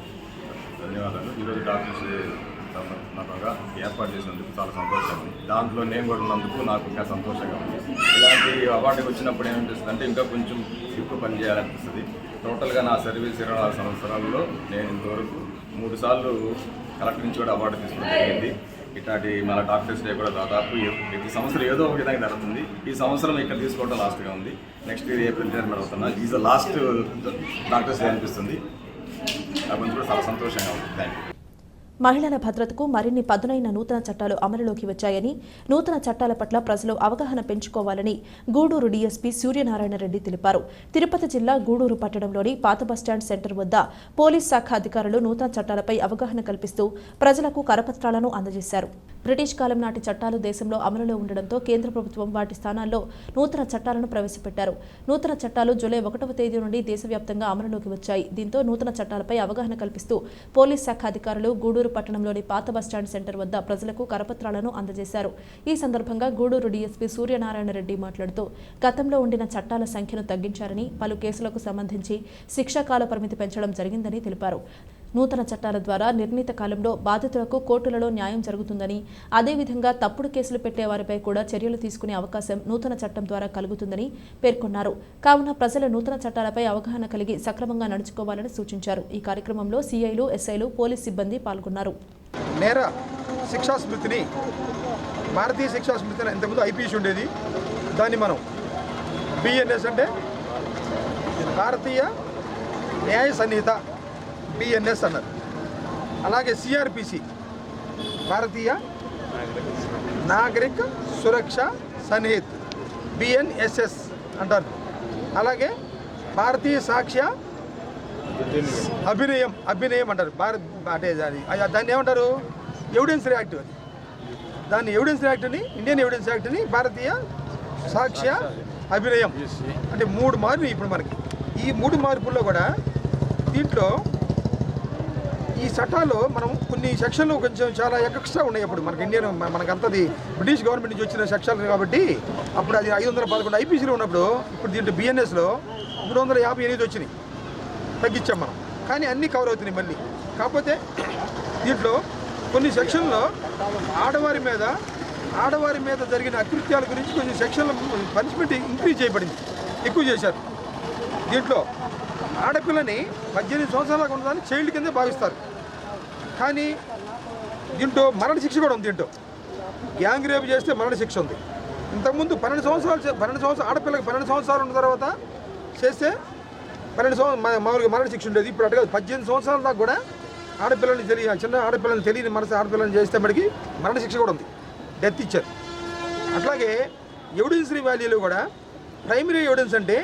ధన్యవాదాలు. ఈరోజు డాక్టర్స్ డే సందర్భంగా ఏర్పాటు చేసినందుకు చాలా సంతోషంగా ఉంది. దాంట్లో నేను కూడా ఉన్నందుకు నాకు ఇంకా సంతోషంగా ఉంది. ఇలాంటి అవార్డుకి వచ్చినప్పుడు ఏమనిపిస్తుంది అంటే ఇంకా కొంచెం ఎక్కువ పని చేయాలనిపిస్తుంది. టోటల్గా నా సర్వీస్ 24 సంవత్సరాల్లో నేను ఇంతవరకు 3 సార్లు కలెక్టర్ నుంచి కూడా అవార్డు తీసుకోవడం జరిగింది. ఇట్లాంటి మన డాక్టర్స్ డే కూడా దాదాపు ప్రతి సంవత్సరం ఏదో ఒక విధంగా జరుగుతుంది. ఈ సంవత్సరం ఇక్కడ తీసుకోవడం లాస్ట్గా ఉంది. నెక్స్ట్ ఇయర్ ఏప్రిల్ 10 జరుగుతున్నా. Is the last doctors day అనిపిస్తుంది. నాకు కూడా చాలా సంతోషంగా ఉంది. Thank you. మహిళల భద్రతకు మరిన్ని పదునైన నూతన చట్టాలు అమలులోకి వచ్చాయని, నూతన చట్టాల పట్ల ప్రజలు అవగాహన పెంచుకోవాలని గూడూరు డీఎస్పీ సూర్యనారాయణ రెడ్డి తెలిపారు. తిరుపతి జిల్లా గూడూరు పట్టణంలోని పాత బస్టాండ్ సెంటర్ వద్ద పోలీస్ శాఖ అధికారులు నూతన చట్టాలపై అవగాహన కల్పిస్తూ ప్రజలకు కరపత్రాలను అందజేశారు. బ్రిటిష్ కాలం నాటి చట్టాలు దేశంలో అమలులో ఉండడంతో కేంద్ర ప్రభుత్వం వాటి స్థానాల్లో నూతన చట్టాలను ప్రవేశపెట్టారు. నూతన చట్టాలు జూలై 1వ తేదీ నుండి దేశవ్యాప్తంగా అమలులోకి వచ్చాయి. దీంతో నూతన చట్టాలపై అవగాహన కల్పిస్తూ పోలీస్ శాఖ అధికారులు గూడూరు పట్టణంలోని పాత బస్టాండ్ సెంటర్ వద్ద ప్రజలకు కరపత్రాలను అందజేశారు. ఈ సందర్భంగా గూడూరు డీఎస్పీ సూర్యనారాయణ రెడ్డి మాట్లాడుతూ గతంలో ఉండిన చట్టాల సంఖ్యను తగ్గించారని, పలు కేసులకు సంబంధించి శిక్షా కాల పరిమితి పెంచడం జరిగిందని తెలిపారు. నూతన చట్టాల ద్వారా నిర్ణీత కాలంలో బాధితులకు కోర్టులలో న్యాయం జరుగుతుందని, అదేవిధంగా తప్పుడు కేసులు పెట్టే వారిపై కూడా చర్యలు తీసుకునే అవకాశం నూతన చట్టం ద్వారా కలుగుతుందని పేర్కొన్నారు. కావున ప్రజలు నూతన చట్టాలపై అవగాహన కలిగి సక్రమంగా నడుచుకోవాలని సూచించారు. ఈ కార్యక్రమంలో సీఐలు, ఎస్ఐలు, పోలీస్ సిబ్బంది పాల్గొన్నారు. నేర శిక్షా స్మృతిని, భారతీయ శిక్షా స్మృతిని ఇంతకుముందు ఐపీసీ ఉండేది, దాన్ని మనం బిఎన్ఎస్ అంటే భారతీయ న్యాయ సంహిత బిఎన్ఎస్ అన్నారు. అలాగే సిఆర్పిసి భారతీయ నాగరిక సురక్ష సంహిత బిఎన్ఎస్ఎస్ అంటారు. అలాగే భారతీయ సాక్ష్య అభినయం అంటారు. అంటే దాన్ని ఏమంటారు? Evidence act. దాన్ని ఎవిడెన్స్ యాక్ట్ని, ఇండియన్ ఎవిడెన్స్ యాక్ట్ని భారతీయ సాక్ష్య అభినయం అంటే 3 మార్పులు ఇప్పుడు మనకి. ఈ 3 మార్పుల్లో కూడా దీంట్లో ఈ చట్టాల్లో మనం కొన్ని సెక్షన్లు కొంచెం చాలా ఎక్స్ట్రా ఉన్నాయి. అప్పుడు మనకి మనకంతది బ్రిటిష్ గవర్నమెంట్ నుంచి వచ్చిన సెక్షన్లు కాబట్టి అప్పుడు అది 511 ఐపీసీలో ఉన్నప్పుడు, ఇప్పుడు దీంట్లో బిఎన్ఎస్లో 358 వచ్చినాయి, తగ్గించాం మనం. కానీ అన్నీ కవర్ అవుతున్నాయి మళ్ళీ. కాకపోతే దీంట్లో కొన్ని సెక్షన్లో ఆడవారి మీద జరిగిన అకృత్యాల గురించి కొన్ని సెక్షన్ల పనిష్మెంట్ ఇంక్రీజ్ చేయబడింది, ఎక్కువ చేశారు. దీంట్లో ఆడపిల్లని 18 సంవత్సరాలకు ఉన్నదాన్ని చైల్డ్ కిందే భావిస్తారు. కానీ దీంట్లో మరణ శిక్ష కూడా ఉంది. దీంట్లో గ్యాంగ్ రేప్ చేస్తే మరణ శిక్ష ఉంది. ఇంతకుముందు 12 సంవత్సరాలు ఆడపిల్లకి 12 సంవత్సరాలు ఉన్న తర్వాత చేస్తే 12 సంవత్సరాలు మామూలుగా మరణ శిక్ష ఉండేది. ఇప్పుడు అటు 18 సంవత్సరాల దాకా కూడా చిన్న ఆడపిల్లని తెలియని ఆడపిల్లని చేస్తే మనకి మరణ శిక్ష కూడా ఉంది, డెత్ ఇచ్చారు. అట్లాగే ఎవిడెన్సరీ వాల్యూలో కూడా ప్రైమరీ ఎవిడెన్స్ అంటే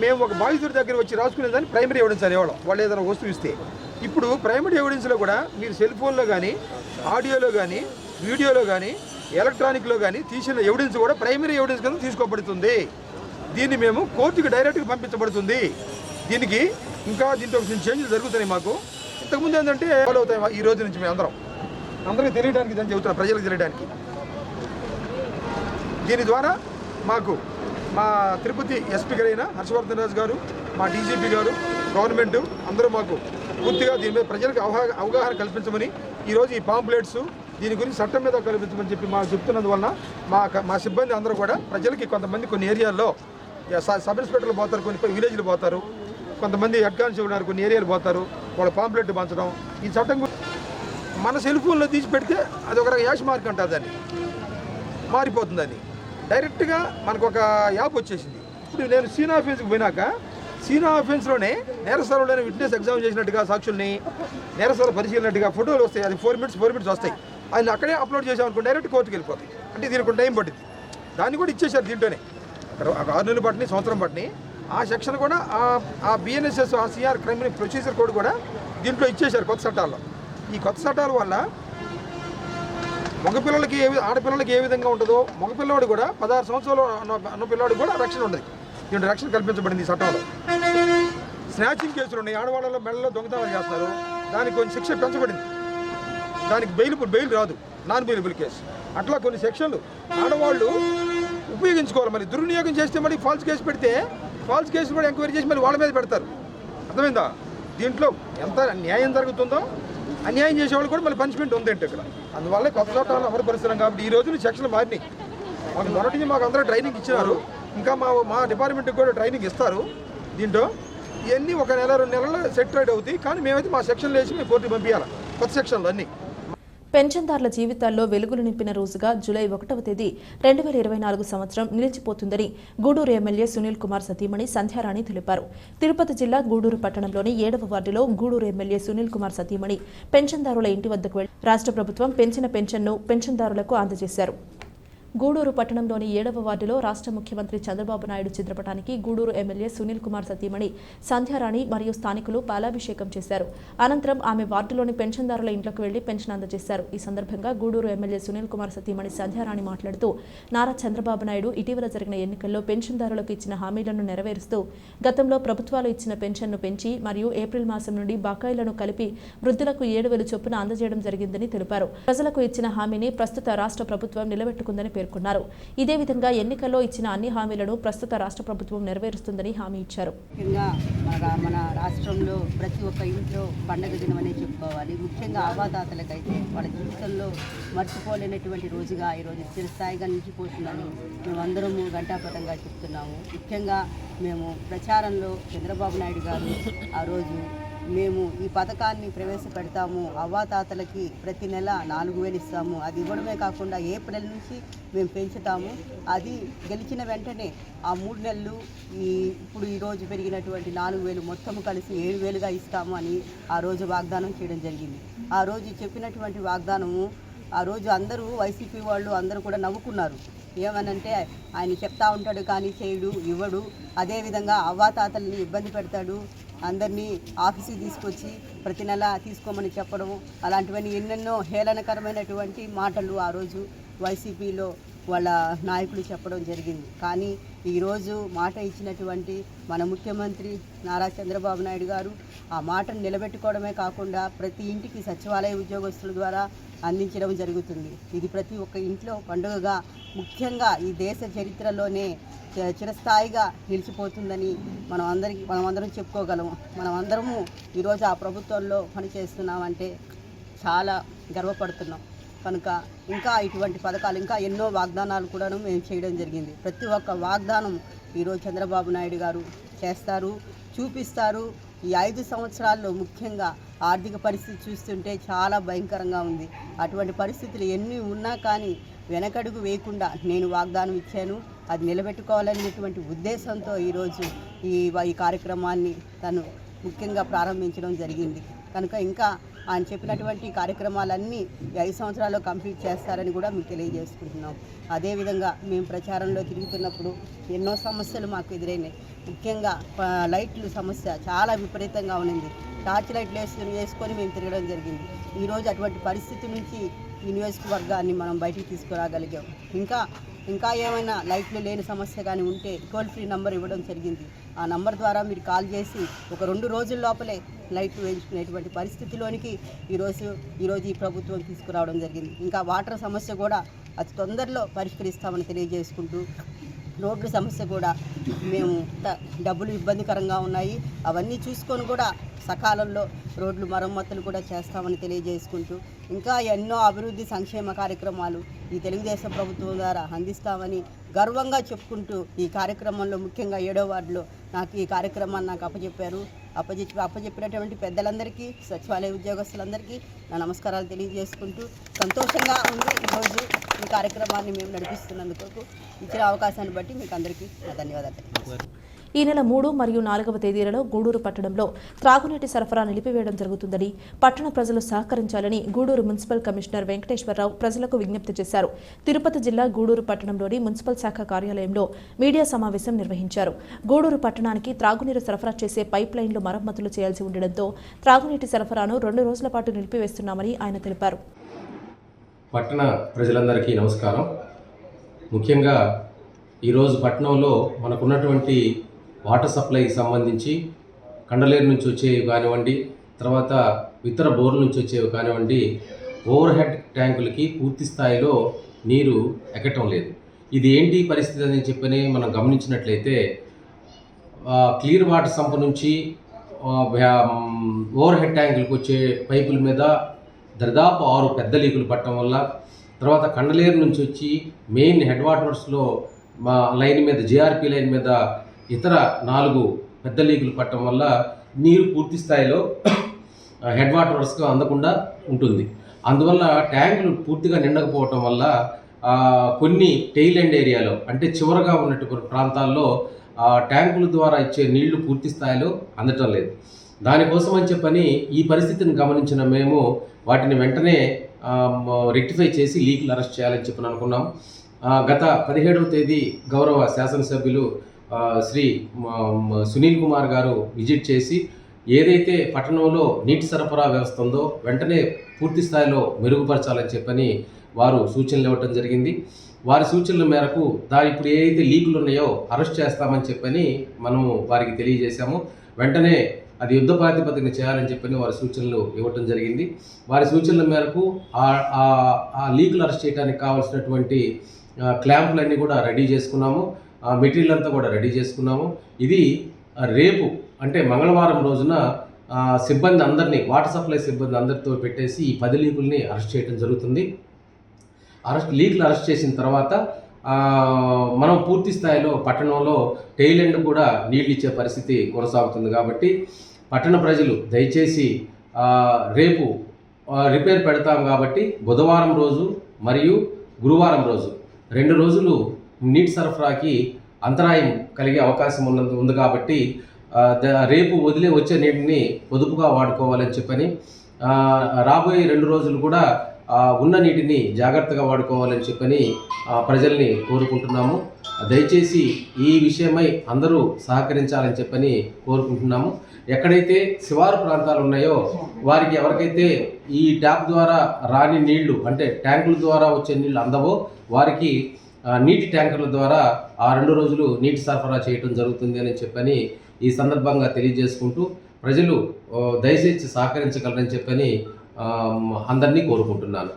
మేము ఒక బాధితుడి దగ్గర వచ్చి రాసుకునేదాన్ని ప్రైమరీ ఎవిడెన్స్ అనేవాళ్ళం, వాళ్ళు ఏదైనా వస్తువు ఇస్తే. ఇప్పుడు ప్రైమరీ ఎవిడెన్స్లో కూడా మీరు సెల్ ఫోన్లో కానీ, ఆడియోలో కానీ, వీడియోలో కానీ, ఎలక్ట్రానిక్లో కానీ తీసిన ఎవిడెన్స్ కూడా ప్రైమరీ ఎవిడెన్స్ కింద తీసుకోబడుతుంది. దీన్ని మేము కోర్టుకి డైరెక్ట్గా పంపించబడుతుంది. దీనికి ఇంకా దీంట్లో కొంచెం చేంజ్లు జరుగుతున్నాయి. మాకు ఇంతకుముందు ఏంటంటే ఫాలో అవుతాయి ఈ రోజు నుంచి మేము అందరికీ తెలియడానికి దాన్ని చెబుతున్నాం, ప్రజలకు తెలియడానికి. దీని ద్వారా మాకు మా తిరుపతి ఎస్పీ గారైన హర్షవర్ధన్ రాజు గారు, మా డీజీపీ గారు, గవర్నమెంట్ అందరూ మాకు పూర్తిగా దీని మీద ప్రజలకు అవగాహన కల్పించమని, ఈరోజు ఈ పాంప్లెట్స్ దీని గురించి చట్టం మీద కల్పించమని చెప్పి మాకు చెప్తున్నందువలన మా సిబ్బంది అందరూ కూడా ప్రజలకి కొంతమంది కొన్ని ఏరియాల్లో సబ్ ఇన్స్పెక్టర్లు పోతారు, కొన్ని విలేజ్లు పోతారు, కొంతమంది హెడ్ కానిస్టేబుల్ ఉన్నారు, కొన్ని ఏరియాలు పోతారు, వాళ్ళ పాంప్లెట్ పంచడం. ఈ చట్టం మన సెల్ ఫోన్లో తీసి పెడితే అది ఒక యాష్ మార్క్ అంటారు, దాన్ని మారిపోతుంది. అది డైరెక్ట్గా మనకు ఒక యాప్ వచ్చేసింది. ఇప్పుడు నేను సీనా ఆఫీస్కి పోయినాక సీనా ఆఫీస్లోనే నేరస్థలంలోనే విట్నెస్ ఎగ్జామ్ చేసినట్టుగా, సాక్షుల్ని నేరస్థలం పరిశీలినట్టుగా ఫోటోలు వస్తాయి. అది 4 minutes వస్తాయి. అది అక్కడే అప్లోడ్ చేసామనుకో డైరెక్ట్ కోర్టుకి వెళ్ళిపోతాయి. అంటే దీనికి టైం పట్టింది. దాన్ని కూడా ఇచ్చేసారు దీంట్లోనే. 6 నెలలు పట్టినాయి, సంవత్సరం పట్టినాయి. ఆ సెక్షన్ కూడా ఆ బిఎన్ఎస్ఎస్, ఆ సిఆర్ క్రిమినల్ ప్రొసీజర్ కోడ్ కూడా దీంట్లో ఇచ్చేశారు కొత్త చట్టాల్లో. ఈ కొత్త చట్టాల వల్ల మగపిల్లలకి ఆడపిల్లలకి ఏ విధంగా ఉంటుందో మగపిల్లవాడు కూడా 16 సంవత్సరాలు అన్న పిల్లవాడికి కూడా రక్షణ ఉండదు. దీంట్లో రక్షణ కల్పించబడింది ఈ చట్టంలో. స్నాచింగ్ కేసులు ఉన్నాయి, ఆడవాళ్ళలో మెడలో దొంగతనాలు చేస్తున్నారు, దానికి కొంచెం శిక్ష పెంచబడింది. దానికి బెయిల్ రాదు, నాన్ బెయిలబుల్ కేసు. అట్లా కొన్ని సెక్షన్లు ఆడవాళ్ళు ఉపయోగించుకోవాలి. మరి దుర్వినియోగం చేస్తే మరి ఫాల్స్ కేసు పెడితే ఫాల్స్ కేసులు కూడా ఎంక్వైరీ చేసి మళ్ళీ వాళ్ళ మీద పెడతారు. అర్థమైందా? దీంట్లో ఎంత న్యాయం జరుగుతుందో అన్యాయం చేసేవాళ్ళు కూడా మళ్ళీ పనిష్మెంట్ ఉందంటే ఇక్కడ. అందువల్ల కొత్త చట్టాలను అమలుపరుస్తున్నాం కాబట్టి ఈ రోజున సెక్షన్లు మారినాయి. మాకు మొదటి మాకు అందరూ ట్రైనింగ్ ఇచ్చినారు, ఇంకా మా డిపార్ట్మెంట్కి కూడా ట్రైనింగ్ ఇస్తారు. దీంట్లో ఇవన్నీ 1 నెల 2 నెలల్లో సెట్ రైడ్ అవుతాయి. కానీ మేమైతే మా సెక్షన్లు వేసి మేము కోర్టుకి పంపించాలి కొత్త సెక్షన్లు అన్నీ. పెన్షన్దారుల జీవితాల్లో వెలుగులు నింపిన రోజుగా జూలై 1వ తేదీ 2024 సంవత్సరం నిలిచిపోతుందని గూడూరు ఎమ్మెల్యే సునీల్ కుమార్ సతీమణి సంధ్యారాణి తెలిపారు. తిరుపతి జిల్లా గూడూరు పట్టణంలోని 7వ వార్డులో గూడూరు ఎమ్మెల్యే సునీల్ కుమార్ సతీమణి పెన్షన్దారుల ఇంటి వద్దకు వెళ్లి రాష్ట్ర ప్రభుత్వం పెంచిన పెన్షన్ను పెన్షన్దారులకు అందజేశారు. గూడూరు పట్టణంలోని 7వ వార్డులో రాష్ట్ర ముఖ్యమంత్రి చంద్రబాబు నాయుడు చిత్రపటానికి గూడూరు ఎమ్మెల్యే సునీల్ కుమార్ సతీమణి సంధ్యారాణి మరియు స్థానికులు పాలాభిషేకం చేశారు. అనంతరం ఆమె వార్డులోని పెన్షన్దారుల ఇంట్లోకి వెళ్లి పెన్షన్ అందజేశారు. ఈ సందర్భంగా గూడూరు ఎమ్మెల్యే సునీల్ కుమార్ సతీమణి సంధ్యారాణి మాట్లాడుతూ నారా చంద్రబాబు నాయుడు ఇటీవల జరిగిన ఎన్నికల్లో పెన్షన్దారులకు ఇచ్చిన హామీలను నెరవేరుస్తూ గతంలో ప్రభుత్వాలు ఇచ్చిన పెన్షన్ను పెంచి మరియు ఏప్రిల్ మాసం నుండి బకాయిలను కలిపి వృద్ధులకు 7,000 చొప్పున అందజేయడం జరిగిందని తెలిపారు. ప్రజలకు ఇచ్చిన హామీని ప్రస్తుత రాష్ట్ర ప్రభుత్వం నిలబెట్టుకుందని పేర్కొన్నారు. ఇదే విధంగా ఎన్నికల్లో ఇచ్చిన అన్ని హామీలను ప్రస్తుత రాష్ట్ర ప్రభుత్వం నెరవేరుస్తుందని హామీ ఇచ్చారు. మన రాష్ట్రంలో ప్రతి ఒక్క ఇంట్లో పండగ దినమనే చెప్పుకోవాలి. ముఖ్యంగా అవ్వాతాతలకైతే వాళ్ళ జీవితంలో మర్చిపోలేనటువంటి రోజుగా ఈరోజు చిరస్థాయిగా నిలిచిపోతుందని మేమందరము ఘంటాపథంగా చెప్తున్నాము. ముఖ్యంగా మేము ప్రచారంలో చంద్రబాబు నాయుడు గారు ఆ రోజు మేము ఈ పథకాన్ని ప్రవేశపెడతాము, అవ్వాతాతలకి ప్రతి నెల 4,000 ఇస్తాము, అది ఇవ్వడమే కాకుండా ఏప్రిల్ నుంచి మేము పెంచుతాము, అది గెలిచిన వెంటనే ఆ 3 నెలలు ఇప్పుడు ఈరోజు పెరిగినటువంటి 4,000 మొత్తం కలిసి 7,000గా ఇస్తాము అని ఆ రోజు వాగ్దానం చేయడం జరిగింది. ఆ రోజు చెప్పినటువంటి వాగ్దానము ఆ రోజు అందరూ వైసీపీ వాళ్ళు అందరూ కూడా నవ్వుకున్నారు. ఏమనంటే ఆయన చెప్తా ఉంటాడు కానీ చేయడు, ఇవ్వడు, అదేవిధంగా అవ్వాతాతల్ని ఇబ్బంది పెడతాడు, అందరినీ ఆఫీస్కి తీసుకొచ్చి ప్రతి నెల తీసుకోమని చెప్పడం, అలాంటివన్నీ ఎన్నెన్నో హేళనకరమైనటువంటి మాటలు ఆ రోజు వైసీపీలో వాళ్ళ నాయకులు చెప్పడం జరిగింది. కానీ ఈరోజు మాట ఇచ్చినటువంటి మన ముఖ్యమంత్రి నారా చంద్రబాబు నాయుడు గారు ఆ మాటను నిలబెట్టుకోవడమే కాకుండా ప్రతి ఇంటికి సచివాలయ ఉద్యోగస్తుల ద్వారా అందించడం జరుగుతుంది. ఇది ప్రతి ఒక్క ఇంట్లో పండుగగా ముఖ్యంగా ఈ దేశ చరిత్రలోనే చిరస్థాయిగా నిలిచిపోతుందని మనం అందరం చెప్పుకోగలము. మనం అందరము ఈరోజు ఆ ప్రభుత్వంలో పనిచేస్తున్నామంటే చాలా గర్వపడుతున్నాం. కనుక ఇంకా ఇటువంటి పథకాలు ఇంకా ఎన్నో వాగ్దానాలు కూడా మేము చేయడం జరిగింది. ప్రతి ఒక్క వాగ్దానం ఈరోజు చంద్రబాబు నాయుడు గారు చేస్తారు, చూపిస్తారు. ఈ 5 సంవత్సరాల్లో ముఖ్యంగా ఆర్థిక పరిస్థితి చూస్తుంటే చాలా భయంకరంగా ఉంది. అటువంటి పరిస్థితులు ఎన్ని ఉన్నా కానీ వెనకడుగు వేయకుండా నేను వాగ్దానం ఇచ్చాను, అది నిలబెట్టుకోవాలనేటువంటి ఉద్దేశంతో ఈరోజు ఈ కార్యక్రమాన్ని తను ముఖ్యంగా ప్రారంభించడం జరిగింది. కనుక ఇంకా ఆయన చెప్పినటువంటి కార్యక్రమాలన్నీ 5 సంవత్సరాల్లో కంప్లీట్ చేస్తారని కూడా మీకు తెలియజేసుకుంటున్నాం. అదేవిధంగా మేము ప్రచారంలో తిరుగుతున్నప్పుడు ఎన్నో సమస్యలు మాకు ఎదురైనాయి. ముఖ్యంగా లైట్లు సమస్య చాలా విపరీతంగా ఉన్నింది. టార్చ్ లైట్లు వేసుకొని మేము తిరగడం జరిగింది. ఈరోజు అటువంటి పరిస్థితి నుంచి ఈ నియోజకవర్గాన్ని మనం బయటికి తీసుకురాగలిగాం. ఇంకా ఏమైనా లైట్లు లేని సమస్య కానీ ఉంటే టోల్ ఫ్రీ నంబర్ ఇవ్వడం జరిగింది. ఆ నంబర్ ద్వారా మీరు కాల్ చేసి ఒక 2 రోజుల లోపలే లైట్లు వేయించుకునేటువంటి పరిస్థితిలోనికి ఈరోజు ఈ ప్రభుత్వం తీసుకురావడం జరిగింది. ఇంకా వాటర్ సమస్య కూడా అతి తొందరలో పరిష్కరిస్తామని తెలియజేసుకుంటూ, రోడ్ల సమస్య కూడా మేము డబ్బులు ఇబ్బందికరంగా ఉన్నాయి, అవన్నీ చూసుకొని కూడా సకాలంలో రోడ్లు మరమ్మతులు కూడా చేస్తామని తెలియజేసుకుంటూ, ఇంకా ఎన్నో అభివృద్ధి సంక్షేమ కార్యక్రమాలు ఈ తెలుగుదేశం ప్రభుత్వం ద్వారా అందిస్తామని గర్వంగా చెప్పుకుంటూ ఈ కార్యక్రమంలో ముఖ్యంగా 7వ వార్డులో నాకు ఈ కార్యక్రమాన్ని నాకు అప్పచెప్పినటువంటి పెద్దలందరికీ, సచివాలయ ఉద్యోగస్తులందరికీ నా నమస్కారాలు తెలియజేసుకుంటూ సంతోషంగా ఉంది ఈరోజు ఈ కార్యక్రమాన్ని మేము నడిపిస్తున్నందుకు. ఇచ్చిన అవకాశాన్ని బట్టి మీకు అందరికీ నా ధన్యవాదాలు. ఈ నెల 3 మరియు 4వ తేదీలలో గూడూరు పట్టణంలో త్రాగునీటి సరఫరా నిలిపివేయడం జరుగుతుందని, పట్టణ ప్రజలు సహకరించాలని గూడూరు మున్సిపల్ కమిషనర్ వెంకటేశ్వరరావు ప్రజలకు విజ్ఞప్తి చేశారు. తిరుపతి జిల్లా గూడూరు పట్టణంలోని మున్సిపల్ శాఖ కార్యాలయంలో మీడియా సమావేశం నిర్వహించారు. గూడూరు పట్టణానికి త్రాగునీరు సరఫరా చేసే పైప్ లైన్లు మరమ్మతులు చేయాల్సి ఉండడంతో త్రాగునీటి సరఫరాను 2 రోజుల పాటు నిలిపివేస్తున్నామని ఆయన తెలిపారు. పట్టణ ప్రజలందరికీ నమస్కారం. ముఖ్యంగా ఈరోజు పట్టణంలో మనకున్నటువంటి వాటర్ సప్లైకి సంబంధించి కండలేరు నుంచి వచ్చేవి కానివ్వండి, తర్వాత ఇతర బోర్ల నుంచి వచ్చేవి కానివ్వండి, ఓవర్ హెడ్ ట్యాంకులకి పూర్తి స్థాయిలో నీరు ఎక్కటం లేదు. ఇది ఏంటి పరిస్థితి అని చెప్పని మనం గమనించినట్లయితే క్లియర్ వాటర్ సంప్ నుంచి ఓవర్ హెడ్ ట్యాంకులకు వచ్చే పైపుల మీద దాదాపు 6 పెద్ద లీకులు పట్టడం వల్ల, తర్వాత కండలేరు నుంచి వచ్చి మెయిన్ హెడ్ వాటర్స్లో మా లైన్ మీద జేఆర్పీ లైన్ మీద ఇతర 4 పెద్ద లీకులు పట్టడం వల్ల నీరు పూర్తి స్థాయిలో హెడ్ వాటర్స్కు అందకుండా ఉంటుంది. అందువల్ల ట్యాంకులు పూర్తిగా నిండకపోవటం వల్ల కొన్ని టెయిల్ ఎండ్ ఏరియాలో అంటే చివరగా ఉన్నటువంటి ప్రాంతాల్లో ట్యాంకుల ద్వారా ఇచ్చే నీళ్లు పూర్తి స్థాయిలో అందటం లేదు. దానికోసం అని చెప్పని ఈ పరిస్థితిని గమనించిన మేము వాటిని వెంటనే రెక్టిఫై చేసి లీకులు అరెస్ట్ చేయాలని చెప్పని అనుకున్నాం. గత 17వ తేదీ గౌరవ శాసనసభ్యులు శ్రీ సునీల్ కుమార్ గారు విజిట్ చేసి ఏదైతే పట్టణంలో నీటి సరఫరా వ్యవస్థ ఉందో వెంటనే పూర్తి స్థాయిలో మెరుగుపరచాలని చెప్పని వారు సూచనలు ఇవ్వటం జరిగింది. వారి సూచనల మేరకు ఇప్పుడు ఏదైతే లీకులు ఉన్నాయో అరెస్ట్ చేస్తామని చెప్పని మనము వారికి తెలియజేశాము. వెంటనే అది యుద్ధ ప్రాతిపదికన చేయాలని చెప్పని వారి సూచనలు ఇవ్వటం జరిగింది. వారి సూచనల మేరకు ఆ లీకులు అరెస్ట్ చేయడానికి కావాల్సినటువంటి క్లాంపులన్నీ కూడా రెడీ చేసుకున్నాము. మెటీరియల్ అంతా కూడా రెడీ చేసుకున్నాము. ఇది రేపు అంటే మంగళవారం రోజున సిబ్బంది అందరినీ, వాటర్ సప్లై సిబ్బంది అందరితో పెట్టేసి ఈ 10 లీకుల్ని అరెస్ట్ చేయడం జరుగుతుంది. లీకులు అరెస్ట్ చేసిన తర్వాత మనం పూర్తి స్థాయిలో పట్టణంలో టెయిల్ ఎండ్ కూడా నీళ్ళు ఇచ్చే పరిస్థితి కొనసాగుతుంది. కాబట్టి పట్టణ ప్రజలు దయచేసి రేపు రిపేర్ పెడతాం కాబట్టి బుధవారం రోజు మరియు గురువారం రోజు 2 రోజులు నీటి సరఫరాకి అంతరాయం కలిగే అవకాశం ఉంది కాబట్టి రేపు వచ్చే నీటిని పొదుపుగా వాడుకోవాలని చెప్పని, రాబోయే 2 రోజులు కూడా ఉన్న నీటిని జాగ్రత్తగా వాడుకోవాలని చెప్పని ప్రజల్ని కోరుకుంటున్నాము. దయచేసి ఈ విషయమై అందరూ సహకరించాలని చెప్పని కోరుకుంటున్నాము. ఎక్కడైతే శివారు ప్రాంతాలు ఉన్నాయో వారికి ఎవరికైతే ఈ ట్యాప్ ద్వారా రాని నీళ్లు అంటే ట్యాంకుల ద్వారా వచ్చే నీళ్లు అందవో వారికి నీటి ట్యాంకర్ల ద్వారా 2 రోజులు నీటి సరఫరా చేయడం జరుగుతుంది అని చెప్పని ఈ సందర్భంగా తెలియజేసుకుంటూ ప్రజలు దయచేసి సహకరించగలరని చెప్పని అందరినీ కోరుకుంటున్నాను.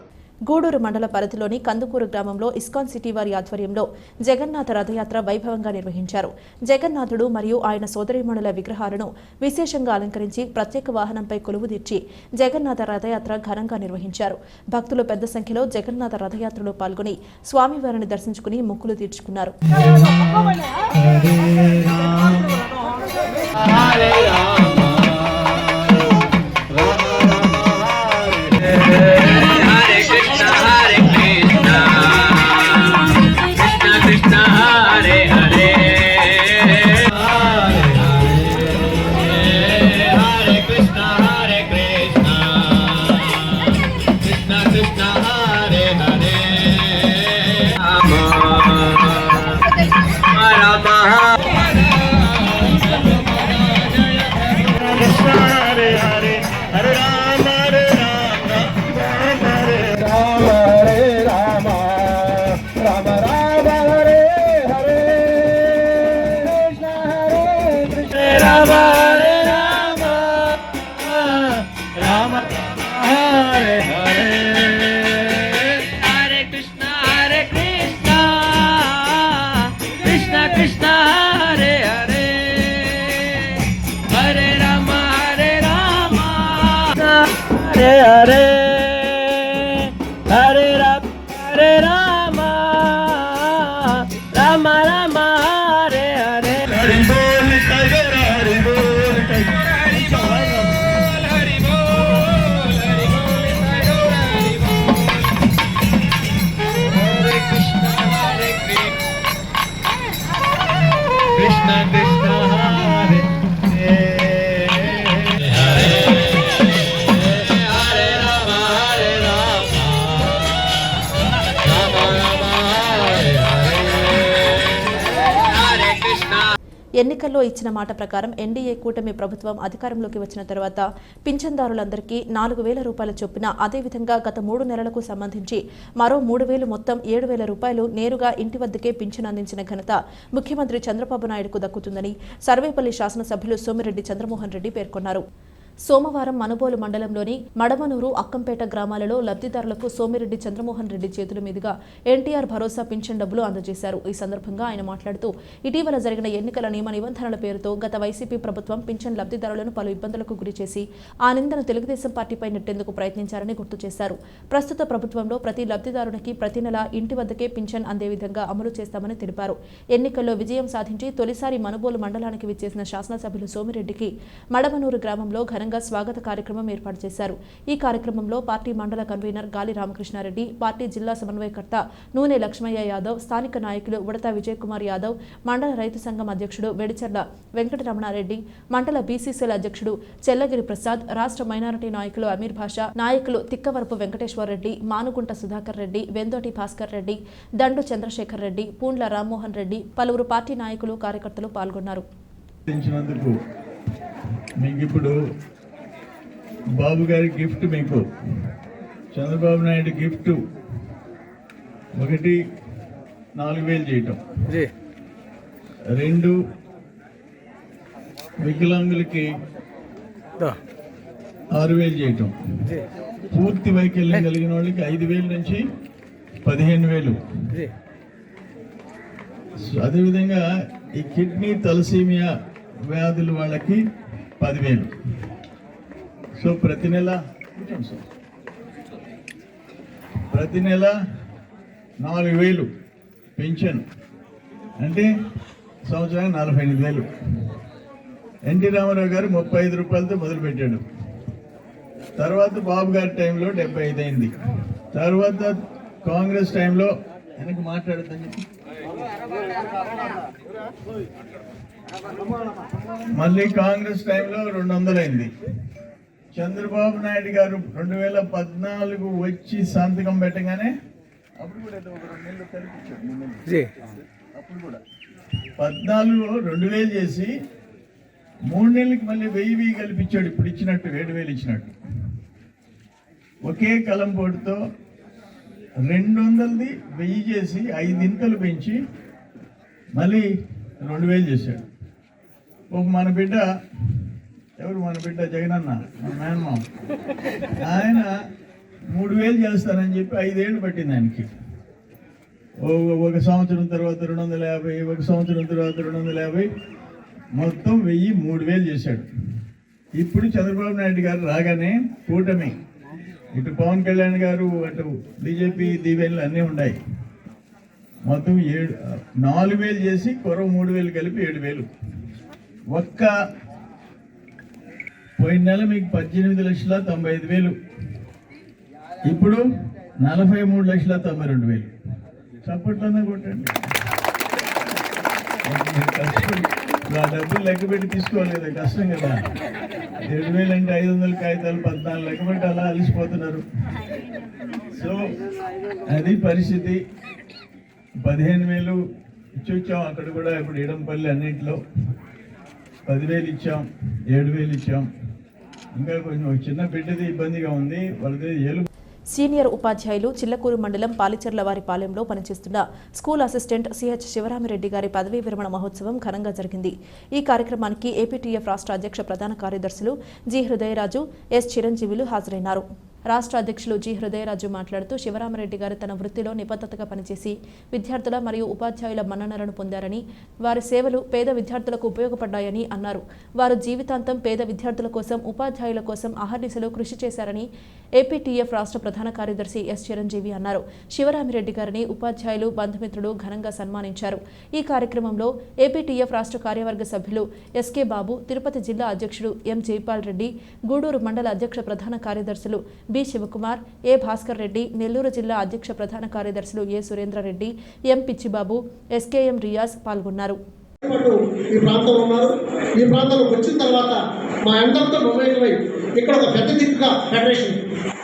గూడూరు మండల పరిధిలోని కందుకూరు గ్రామంలో ఇస్కాన్ సిటీ వారి ఆధ్వర్యంలో జగన్నాథ రథయాత్ర వైభవంగా నిర్వహించారు. జగన్నాథుడు మరియు ఆయన సోదరీమణుల విగ్రహాలను విశేషంగా అలంకరించి ప్రత్యేక వాహనంపై కొలువు తీర్చి జగన్నాథ రథయాత్ర ఘనంగా నిర్వహించారు. భక్తులు పెద్ద సంఖ్యలో జగన్నాథ రథయాత్రలో పాల్గొని స్వామివారిని దర్శించుకుని మొక్కులు తీర్చుకున్నారు. ఎన్నికల్లో ఇచ్చిన మాట ప్రకారం ఎన్డీఏ కూటమి ప్రభుత్వం అధికారంలోకి వచ్చిన తర్వాత పింఛన్దారులందరికీ 4,000 రూపాయల చొప్పున, అదేవిధంగా గత 3 నెలలకు సంబంధించి మరో 3,000 మొత్తం 7,000 రూపాయలు నేరుగా ఇంటి వద్దకే పింఛన్ అందించిన ఘనత ముఖ్యమంత్రి చంద్రబాబు నాయుడుకు దక్కుతుందని సర్వేపల్లి శాసనసభ్యులు సోమిరెడ్డి చంద్రమోహన్ రెడ్డి పేర్కొన్నారు. సోమవారం మనుబోలు మండలంలోని మడమనూరు అక్కంపేట గ్రామాలలో లబ్ధిదారులకు సోమిరెడ్డి చంద్రమోహన్ రెడ్డి చేతుల మీదుగా ఎన్టీఆర్ భరోసా పింఛన్ డబ్బులు అందజేశారు. ఈ సందర్భంగా ఆయన మాట్లాడుతూ ఇటీవల జరిగిన ఎన్నికల నియమ నిబంధనల పేరుతో గత వైసీపీ ప్రభుత్వం పింఛన్ లబ్ధిదారులను పలు ఇబ్బందులకు గురిచేసి ఆ నిందను తెలుగుదేశం పార్టీపై నెట్టేందుకు ప్రయత్నించారని గుర్తు చేశారు. ప్రస్తుత ప్రభుత్వంలో ప్రతి లబ్ధిదారునికి ప్రతి నెల ఇంటి వద్దకే పింఛన్ అందే విధంగా అమలు చేస్తామని తెలిపారు. ఎన్నికల్లో విజయం సాధించి తొలిసారి మనుబోలు మండలానికి విచ్చేసిన శాసనసభ్యులు సోమిరెడ్డికి మడమనూరు గ్రామంలో ఘనంగా స్వాగత కార్యక్రమం ఏర్పాటు చేశారు. ఈ కార్యక్రమంలో పార్టీ మండల కన్వీనర్ గాలి రామకృష్ణారెడ్డి, పార్టీ జిల్లా సమన్వయకర్త నూనె లక్ష్మయ్య యాదవ్, స్థానిక నాయకులు ఉడతా విజయ్ కుమార్ యాదవ్, మండల రైతు సంఘం అధ్యక్షుడు వెడిచర్ల వెంకటరమణారెడ్డి, మండల బీసీసీల అధ్యక్షుడు చెల్లగిరి ప్రసాద్, రాష్ట్ర మైనారిటీ నాయకులు అమీర్ భాషా, నాయకులు తిక్కవరపు వెంకటేశ్వర రెడ్డి, మానుగుంట సుధాకర్ రెడ్డి, వెందోటి భాస్కర్ రెడ్డి, దండు చంద్రశేఖర్ రెడ్డి, పూండ్ల రామ్మోహన్ రెడ్డి, పలువురు పార్టీ నాయకులు కార్యకర్తలు పాల్గొన్నారు. మీకు ఇప్పుడు బాబు గారి గిఫ్ట్, మీకు చంద్రబాబు నాయుడు గిఫ్ట్, ఒకటి 4,000 చేయటం, 2 వికలాంగులకి 6,000 చేయటం, పూర్తి వైకల్యం కలిగిన వాళ్ళకి 5,000 నుంచి 15,000. అదేవిధంగా ఈ కిడ్నీ తలసీమియా వ్యాధుల వాళ్ళకి 10,000. సో ప్రతి నెల 4,000 పెన్షన్ అంటే సంవత్సరానికి 48,000. ఎన్టీ రామారావు గారు 35 రూపాయలతో మొదలుపెట్టాడు. తర్వాత బాబు గారి టైంలో 75 అయింది. తర్వాత కాంగ్రెస్ టైంలో వెనక మాట్లాడుతుంది, మళ్ళీ కాంగ్రెస్ టైంలో 200 అయింది. చంద్రబాబు నాయుడు గారు 2014 వచ్చి సంతకం పెట్టగానే అప్పుడు కూడా 2 నెలలు కల్పించాడు. అప్పుడు కూడా 14లో 2,000 చేసి 3 నెలలకి మళ్ళీ 1,000 కల్పించాడు. ఇప్పుడు ఇచ్చినట్టు 7,000 ఇచ్చినట్టు. ఒకే కలంపోటుతో 200ది 1,000 చేసి 5 ఇంతలు పెంచి మళ్ళీ 2,000 చేశాడు. మన బిడ్డ జగనన్న, మన మేనమామ, ఆయన 3,000 చేస్తానని చెప్పి 5 ఏళ్ళు పట్టింది ఆయనకి. ఒక సంవత్సరం తర్వాత 250, ఒక సంవత్సరం తర్వాత 250, మొత్తం 1,000 3,000 చేశాడు. ఇప్పుడు చంద్రబాబు నాయుడు గారు రాగానే కూటమి, ఇటు పవన్ కళ్యాణ్ గారు, అటు బీజేపీ దీవెనలు అన్నీ ఉన్నాయి. మొత్తం 4,000 చేసి 3,000 కలిపి 7,000. ఒక్క పోయిన నెల మీకు 18,95,000, ఇప్పుడు 43,92,000. చప్పట్లన్నా కొట్టండి. ఆ డబ్బులు లెక్క పెట్టి తీసుకోవాలి కదా, కష్టం కదా. 7,000 అంటే 500 కాగితాలు 14 లెక్క పెట్టి అలా అలిసిపోతున్నారు. సో అది పరిస్థితి. 15,000 ఇచ్చొచ్చాం. అక్కడ కూడా ఇప్పుడు ఇడంపల్లి అన్నింటిలో 10,000 ఇచ్చాం, 7,000 ఇచ్చాం. ఇంకా కొంచెం చిన్న బిడ్డది ఇబ్బందిగా ఉంది, వాళ్ళది సీనియర్ ఉపాధ్యాయులు చిల్లకూరు మండలం పాలిచెర్ల వారి పాలెంలో పనిచేస్తున్న స్కూల్ అసిస్టెంట్ సిహెచ్ శివరామిరెడ్డి గారి పదవీ విరమణ మహోత్సవం ఘనంగా జరిగింది. ఈ కార్యక్రమానికి ఏపీటీఎఫ్ రాష్ట్ర అధ్యక్ష ప్రధాన కార్యదర్శులు జి హృదయరాజు, ఎస్ చిరంజీవులు హాజరైనారు. రాష్ట్ర అధ్యక్షులు జి హృదయరాజు మాట్లాడుతూ శివరామరెడ్డి గారు తన వృత్తిలో నిబద్ధతగా పనిచేసి విద్యార్థుల మరియు ఉపాధ్యాయుల మన్ననలను పొందారని, వారి సేవలు పేద విద్యార్థులకు ఉపయోగపడ్డాయని అన్నారు. వారు జీవితాంతం పేద విద్యార్థుల కోసం, ఉపాధ్యాయుల కోసం అహర్నిశలు కృషి చేశారని ఏపీటీఎఫ్ రాష్ట్ర ప్రధాన కార్యదర్శి ఎస్ చిరంజీవి అన్నారు. శివరామిరెడ్డి గారిని ఉపాధ్యాయులు, బంధుమిత్రులు ఘనంగా సన్మానించారు. ఈ కార్యక్రమంలో ఏపీటీఎఫ్ రాష్ట్ర కార్యవర్గ సభ్యులు ఎస్కే బాబు, తిరుపతి జిల్లా అధ్యక్షుడు ఎం జైపాల్ రెడ్డి, గూడూరు మండల అధ్యక్ష ప్రధాన కార్యదర్శులు బి శివకుమార్, ఏ భాస్కర్ రెడ్డి, నెల్లూరు జిల్లా అధ్యక్ష ప్రధాన కార్యదర్శులు ఏ సురేంద్రరెడ్డి, ఎం పిచ్చిబాబు, ఎస్కేఎం రియాజ్ పాల్గొన్నారు. ఈ ప్రాంతంలో ఉన్నారు. ఈ ప్రాంతంలోకి వచ్చిన తర్వాత మా అందరితో మమేకమై ఇక్కడ ఒక పెద్ద దిక్కుగా ఫెడరేషన్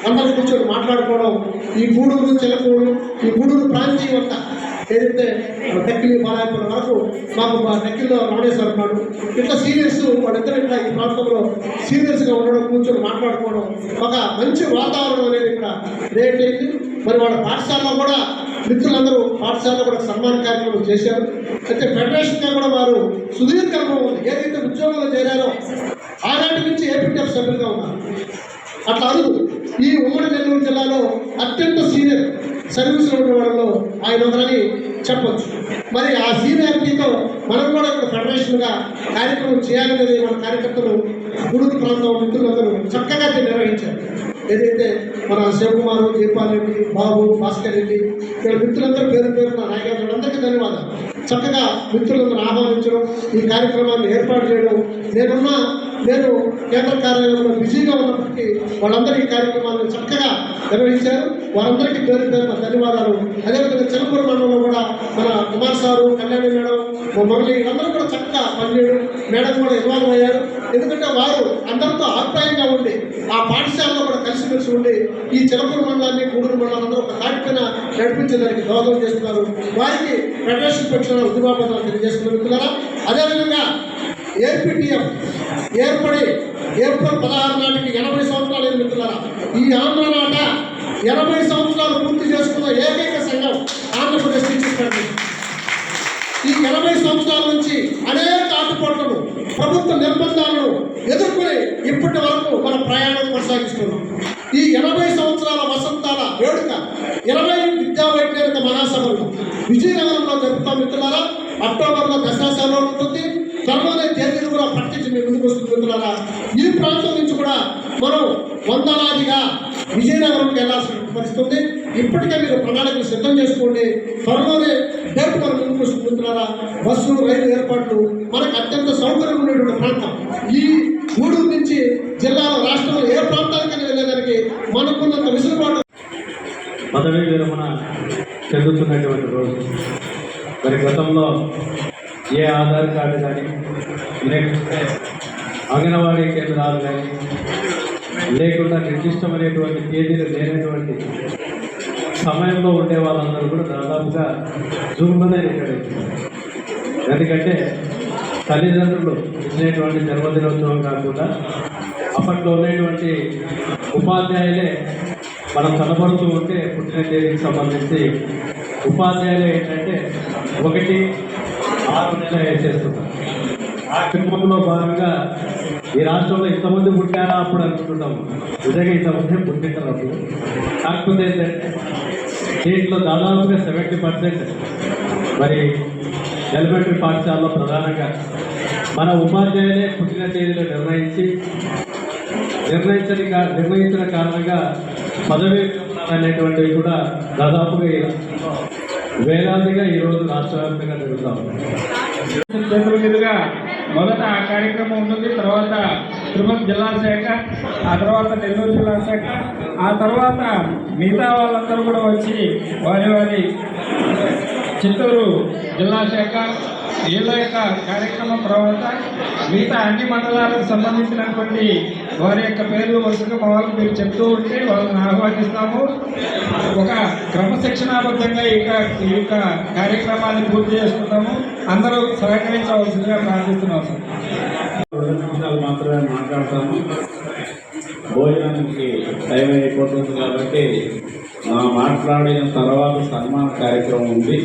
అందరూ కూర్చొని మాట్లాడుకోవడం, ఈ గూడూరు, చిలకూరు, ఈ గూడూరు ప్రాంతీయం అంతా ఏదైతే టెక్కిలి బాలాయపురం వరకు మాకు మా టెక్కిల్లో రమణేశ్వర ఉన్నాడు. ఇట్లా సీనియర్స్ వాళ్ళిద్దరు ఇట్లా ఈ ప్రాంతంలో సీనియర్స్గా ఉండడం, కూర్చొని మాట్లాడుకోవడం, ఒక మంచి వాతావరణం అనేది ఇక్కడ క్రియేట్ అయింది. మరి వాళ్ళ పాఠశాలలో కూడా మిత్రులందరూ పాఠశాలలో కూడా సన్మాన కార్యక్రమం చేశారు. అయితే ఫెడరేషన్గా కూడా వారు సుదీర్ఘ అనుభవం ఉంది. ఏదైతే ఉద్యోగంలో చేరారో ఆనాటి నుంచి ఏపీటీఎఫ్ సభ్యులుగా ఉన్నారు. అట్లా అరుదు ఈ ఉమ్మడి నెల్లూరు జిల్లాలో అత్యంత సీనియర్ సర్వీసులో ఉన్న వాళ్ళలో ఆయన ఒకరని చెప్పొచ్చు. మరి ఆ సీనియారిటీతో మనం కూడా ఇక్కడ ఫెడరేషన్గా కార్యక్రమం చేయాలనేది మన కార్యకర్తలు గూడూరు ప్రాంతం మిత్రులందరూ చక్కగా నిర్వహించారు. ఏదైతే మన శివకుమారు, దీపాల్ రెడ్డి, బాబు, భాస్కర్ రెడ్డి ఇక్కడ మిత్రులందరూ పేరు పేరున నాయకులు అందరికీ ధన్యవాదాలు. చక్కగా మిత్రులందరూ ఆహ్వానించడం, ఈ కార్యక్రమాన్ని ఏర్పాటు చేయడం, నేను కేంద్ర కార్యాలయంలో బిజీగా ఉన్నప్పటికీ వాళ్ళందరూ ఈ కార్యక్రమాన్ని చక్కగా నిర్వహించారు. వారందరికీ పేరు పేరున ధన్యవాదాలు. అదేవిధంగా చిలకూరు మండలంలో కూడా మన కుమార్ సారు, కళ్యాణి మేడం, మురళి అందరూ కూడా చక్కగా పనిచేయడం, మేడం కూడా ఇన్వాల్వ్ అయ్యారు. ఎందుకంటే వారు అందరితో ఆప్యాయంగా ఉండి ఆ పాఠశాలలో కూడా కలిసిమెలిసి ఉండి ఈ చిలకూరు మండలాన్ని, గూడూరు మండలాన్ని ఒక దాటిపైన నడిపించడానికి దోహదం చేస్తున్నారు. వారికి ఫెడరేషన్ పక్షాన ఉద్యమాపదాలు తెలియజేస్తున్నారు. అదేవిధంగా ఏపీటీఎఫ్ ఏర్పడి ఏప్రిల్ 16 నాటికి 80 సంవత్సరాలు మిత్రులారా. ఈ ఆంధ్రనాట 80 సంవత్సరాలు పూర్తి చేసుకున్న ఏకైక సంఘం ఆంధ్రప్రదేశ్ టీచర్స్ ఫెడరేషన్. ఈ 80 సంవత్సరాల నుంచి అనేక ఆటుపోట్లను, ప్రభుత్వ నిర్బంధాలను ఎదుర్కొని ఇప్పటి వరకు మన ప్రయాణం కొనసాగిస్తున్నాం. ఈ 80 సంవత్సరాల వసంతాల వేడుక 20 విద్యా వైజ్ఞానిక మహాసభలు విజయనగరంలో జరుపుతాం మిత్రులారా. అక్టోబర్లో దసరా ఉంటుంది. త్వరలోనే తేదీలు కూడా ప్రకటించి మీ ముందుకు వస్తుంది మిత్రులారా. ఈ ప్రాంతం నుంచి కూడా మనం వందలాదిగా విజయనగరంకి వెళ్లాల్సిన పరిస్థితుంది. ఇప్పటికే మీరు ప్రణాళికలు సిద్ధం చేసుకోండి. త్వరలోనే డేట్ మన ముందుకు వస్తుంది మిత్రులారా. బస్సు, రైలు ఏర్పాట్లు మనకు అత్యంత సౌకర్యం ఉండేటువంటి ప్రాంతం. ఈ గూడూరు నుంచి జిల్లాలో, రాష్ట్రంలో ఏ ప్రాంతానికైనా వెళ్ళేదానికి మనకున్నంత విసులుబాటు. పదవీ విరమణ చెందుతున్నటువంటి రోజు. మరి గతంలో ఏ ఆధార్ కార్డు కానీ, లేకపోతే అంగన్వాడీ కేంద్రాలు కానీ, లేకుండా నిర్దిష్టమైనటువంటి తేదీలు లేనటువంటి సమయంలో ఉండే వాళ్ళందరూ కూడా దాదాపుగా జూమ్లోనే రికార్డ్ అవుతుంది. ఎందుకంటే తల్లిదండ్రులు ఇచ్చినటువంటి జన్మదినోత్సవం కాకుండా అప్పట్లో ఉన్నటువంటి ఉపాధ్యాయులే మనం కనబడుతూ ఉంటే పుట్టిన తేదీకి సంబంధించి ఉపాధ్యాయులు ఏంటంటే 1-6 వేసేస్తున్నారు. ఆ క్రమంలో భాగంగా ఈ రాష్ట్రంలో ఇంతమంది పుట్టారా అప్పుడు అనుకుంటున్నాము. నిజంగా ఇంతమంది పుట్టింటారు అప్పుడు. కాకపోతే ఏంటంటే దీంట్లో దాదాపుగా 70% మరి ఎలిమెంటరీ పాఠశాలలో ప్రధానంగా మన ఉపాధ్యాయులే పుట్టిన తేదీలు నిర్ణయించిన కారణంగా పదవీ అనేటువంటివి కూడా దాదాపుగా వేలాదిగా ఈరోజు రాష్ట్ర వ్యాప్తంగా జరుగుతూ ఉంది. చేతుల మీదుగా మొదట ఆ కార్యక్రమం ఉంటుంది. తర్వాత తిరుపతి జిల్లా శాఖ, ఆ తర్వాత నెల్లూరు జిల్లా శాఖ, ఆ తర్వాత మిగతా వాళ్ళందరూ కూడా వచ్చి వారి చిత్తూరు జిల్లా శాఖ వీళ్ళ యొక్క కార్యక్రమం తర్వాత మిగతా అన్ని మండలాలకు సంబంధించినటువంటి వారి యొక్క పేర్లు వరుసగా మా వాళ్ళకి మీరు చెప్తూ ఉంటే వాళ్ళని ఆహ్వానిస్తాము. ఒక క్రమశిక్షణాబద్ధంగా ఈ యొక్క కార్యక్రమాన్ని పూర్తి చేసుకుంటాము. అందరూ సహకరించవలసిందిగా ప్రార్థిస్తున్నాం. 2 నిమిషాలు మాత్రమే మాట్లాడతాము. భోజనానికి టైం అయిపోతుంది కాబట్టి మాట్లాడిన తర్వాత సన్మాన కార్యక్రమం ఉంది.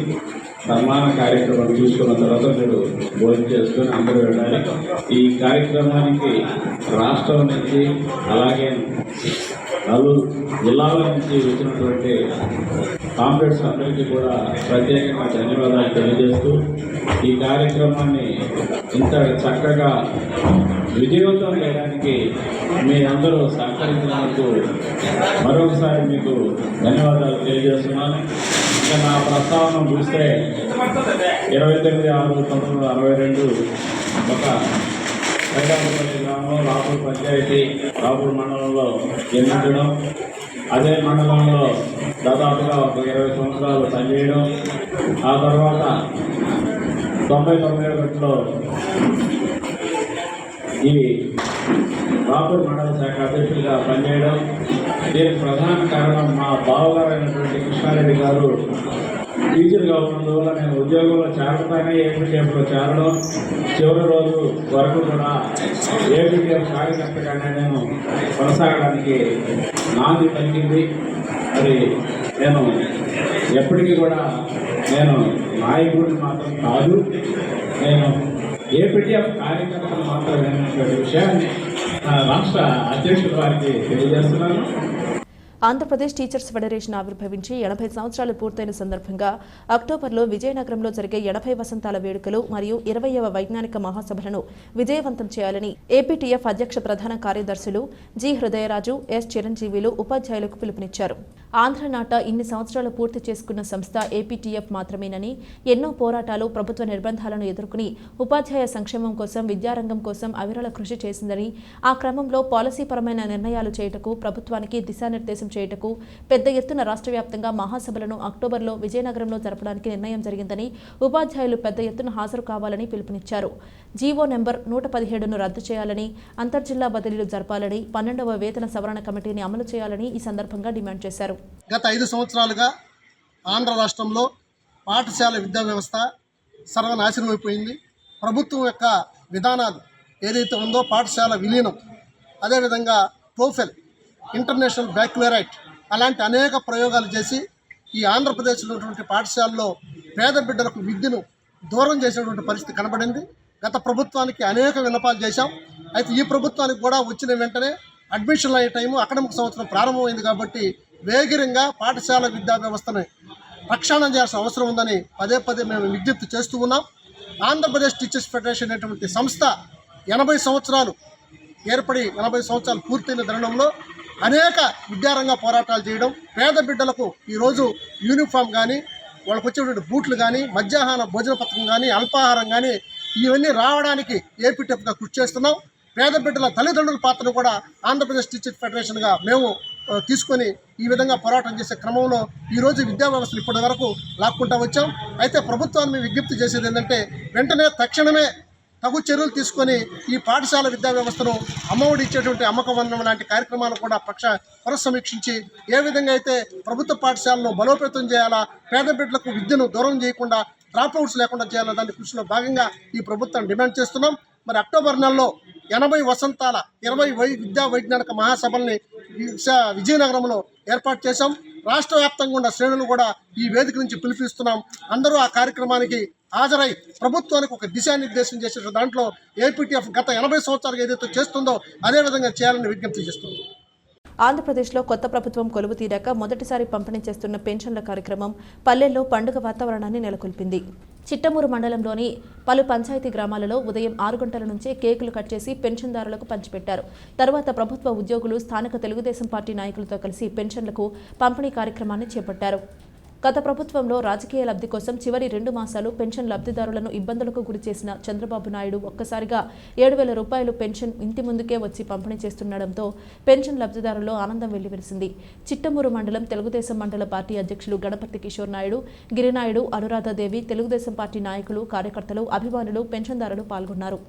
సన్మాన కార్యక్రమం చూసుకున్న తర్వాత మీరు భోజనం చేసుకొని అందరూ వెళ్ళాలి. ఈ కార్యక్రమానికి రాష్ట్రం నుంచి అలాగే 4 జిల్లాల నుంచి వచ్చినటువంటి కామ్రేడ్స్ అందరికీ కూడా ప్రత్యేకంగా ధన్యవాదాలు తెలియజేస్తూ ఈ కార్యక్రమాన్ని ఇంత చక్కగా విజయవంతం చేయడానికి మీ అందరూ సహకరించినందుకు మరొకసారి మీకు ధన్యవాదాలు తెలియజేస్తున్నాను. ఇంకా నా ప్రస్తావన చూస్తే 29/6/1962 ఒక హైదరాబాద్ గ్రామంలో రాపూర్ పంచాయతీ, రాపూర్ మండలంలో జన్మించడం, అదే మండలంలో దాదాపుగా ఒక 20 సంవత్సరాలు పనిచేయడం, ఆ తర్వాత 1991లో ఈ రాపూర్ మండల శాఖ అధ్యక్షుడిగా పనిచేయడం. దీనికి ప్రధాన కారణం మా బావగారైనటువంటి కృష్ణారెడ్డి గారు టీచర్గా ఉన్నందువల్ల నేను ఉద్యోగంలో చేరతానే ఏపీటీఎఫ్లో చేరడం, చివరి రోజు వరకు కూడా ఏపీటీఎఫ్ కార్యకర్తగానే నేను కొనసాగడానికి నాంది పలికింది. మరి నేను ఎప్పటికీ కూడా నేను నాయకుడిని మాత్రం కాదు, నేను ఏపీటీఎఫ్ కార్యకర్తలు మాత్రమేనటువంటి విషయాన్ని రాష్ట్ర అధ్యక్షుల వారికి తెలియజేస్తున్నాను. ఆంధ్రప్రదేశ్ టీచర్స్ ఫెడరేషన్ ఆవిర్భవించి 80 సంవత్సరాలు పూర్తయిన సందర్భంగా అక్టోబర్లో విజయనగరంలో జరిగే 80 వసంతాల వేడుకలు మరియు 20వ వైజ్ఞానిక మహాసభలను విజయవంతం చేయాలని ఏపీటీఎఫ్ అధ్యక్ష ప్రధాన కార్యదర్శులు జి హృదయరాజు, ఎస్ చిరంజీవిలు ఉపాధ్యాయులకు పిలుపునిచ్చారు. ఆంధ్రనాట ఇన్ని సంవత్సరాలు పూర్తి చేసుకున్న సంస్థ ఏపీటీఎఫ్ మాత్రమేనని, ఎన్నో పోరాటాలు, ప్రభుత్వ నిర్బంధాలను ఎదుర్కొని ఉపాధ్యాయ సంక్షేమం కోసం, విద్యారంగం కోసం అవిరళ కృషి చేసిందని, ఆ క్రమంలో పాలసీపరమైన నిర్ణయాలు చేయుటకు, ప్రభుత్వానికి దిశానిర్దేశం చేయుటకు పెద్ద ఎత్తున రాష్ట్ర వ్యాప్తంగా మహాసభలను అక్టోబర్లో విజయనగరంలో జరపడానికి నిర్ణయం జరిగిందని, ఉపాధ్యాయులు పెద్ద ఎత్తున హాజరు కావాలని పిలుపునిచ్చారు. జీవో నెంబర్ 117ను రద్దు చేయాలని, అంతర్జిల్లా బదిలీలు జరపాలని, 12వ వేతన సవరణ కమిటీని అమలు చేయాలని ఈ సందర్భంగా డిమాండ్ చేశారు. గత 5 సంవత్సరాలుగా ఆంధ్ర రాష్ట్రంలో పాఠశాల విద్యా వ్యవస్థ సర్వనాశనం అయిపోయింది. ప్రభుత్వం యొక్క విధానాలు ఏదైతే ఉందో పాఠశాల విలీనం, అదేవిధంగా టోఫెల్, ఇంటర్నేషనల్ బ్యాక్లరైట్ అలాంటి అనేక ప్రయోగాలు చేసి ఈ ఆంధ్రప్రదేశ్లో ఉన్నటువంటి పాఠశాలలో పేద బిడ్డలకు విద్యను దూరం చేసేటువంటి పరిస్థితి కనబడింది. గత ప్రభుత్వానికి అనేక విన్నపాలు చేశాం. అయితే ఈ ప్రభుత్వానికి కూడా వచ్చిన వెంటనే అడ్మిషన్లు అయ్యే టైము అకాడమిక్ సంవత్సరం ప్రారంభమైంది కాబట్టి వేగిరంగా పాఠశాల విద్యా వ్యవస్థను రక్షణ చేయాల్సిన అవసరం ఉందని పదే పదే మేము విజ్ఞప్తి చేస్తూ ఉన్నాం. ఆంధ్రప్రదేశ్ టీచర్స్ ఫెడరేషన్ అనేటువంటి సంస్థ 80 సంవత్సరాలు ఏర్పడి 80 సంవత్సరాలు పూర్తయిన తరుణంలో అనేక విద్యారంగ పోరాటాలు చేయడం, పేద బిడ్డలకు ఈరోజు యూనిఫామ్ కానీ, వాళ్ళకు వచ్చేటువంటి బూట్లు కానీ, మధ్యాహ్న భోజన పథకం కానీ, అల్పాహారం కానీ ఇవన్నీ రావడానికి ఏపీటీఎఫ్గా కృషి చేస్తున్నాం. పేద బిడ్డల తల్లిదండ్రుల పాత్రను కూడా ఆంధ్రప్రదేశ్ టీచర్స్ ఫెడరేషన్గా మేము తీసుకొని ఈ విధంగా పోరాటం చేసే క్రమంలో ఈరోజు విద్యా వ్యవస్థను ఇప్పటి వరకు లాక్కుంటూ వచ్చాం. అయితే ప్రభుత్వాన్ని విజ్ఞప్తి చేసేది ఏంటంటే వెంటనే తక్షణమే తగు చర్యలు తీసుకొని ఈ పాఠశాల విద్యా వ్యవస్థను అమ్మఒడి ఇచ్చేటువంటి అమ్మకం లాంటి కార్యక్రమాలు కూడా పునఃసమీక్షించి ఏ విధంగా అయితే ప్రభుత్వ పాఠశాలను బలోపేతం చేయాలా, పేద బిడ్డలకు విద్యను దూరం చేయకుండా, డ్రాప్అవుట్స్ లేకుండా చేయాలా, దాని కృషిలో భాగంగా ఈ ప్రభుత్వం డిమాండ్ చేస్తున్నాం. మరి అక్టోబర్ నెలలో 80 వసంతాల 20 విద్యా వైజ్ఞానిక మహాసభల్ని విజయనగరంలో ఏర్పాటు చేశాం. రాష్ట్ర వ్యాప్తంగా ఉన్న శ్రేణులు కూడా ఈ వేదిక నుంచి పిలుపునిస్తున్నాం. అందరూ ఆ కార్యక్రమానికి హాజరై ప్రభుత్వానికి ఒక దిశానిర్దేశం చేసే దాంట్లో ఏపీటీఎఫ్ గత 80 సంవత్సరాలుగా ఏదైతే చేస్తుందో అదేవిధంగా చేయాలని విజ్ఞప్తి చేస్తుంది. ఆంధ్రప్రదేశ్లో కొత్త ప్రభుత్వం కొలువు తీరాక మొదటిసారి పంపిణీ చేస్తున్న పెన్షన్ల కార్యక్రమం పల్లెల్లో పండుగ వాతావరణాన్ని నెలకొల్పింది. చిట్టమూరు మండలంలోని పలు పంచాయతీ గ్రామాలలో ఉదయం 6 గంటల నుంచే కేకులు కట్ చేసి పెన్షన్దారులకు పంచిపెట్టారు. తర్వాత ప్రభుత్వ ఉద్యోగులు స్థానిక తెలుగుదేశం పార్టీ నాయకులతో కలిసి పెన్షన్లకు పంపిణీ కార్యక్రమాన్ని చేపట్టారు. గత ప్రభుత్వంలో రాజకీయ లబ్ధి కోసం చివరి 2 మాసాలు పెన్షన్ లబ్ధిదారులను ఇబ్బందులకు గురిచేసిన చంద్రబాబు నాయుడు ఒక్కసారిగా 7,000 రూపాయలు పెన్షన్ ఇంటి ముందుకే వచ్చి పంపిణీ చేస్తుండటంతో పెన్షన్ లబ్ధిదారుల్లో ఆనందం వెల్లివిరిసింది. చిట్టమూరు మండలం తెలుగుదేశం మండల పార్టీ అధ్యక్షులు గణపతి కిషోర్ నాయుడు, గిరినాయుడు, అనురాధాదేవి, తెలుగుదేశం పార్టీ నాయకులు, కార్యకర్తలు, అభిమానులు, పెన్షన్దారులు పాల్గొన్నారు.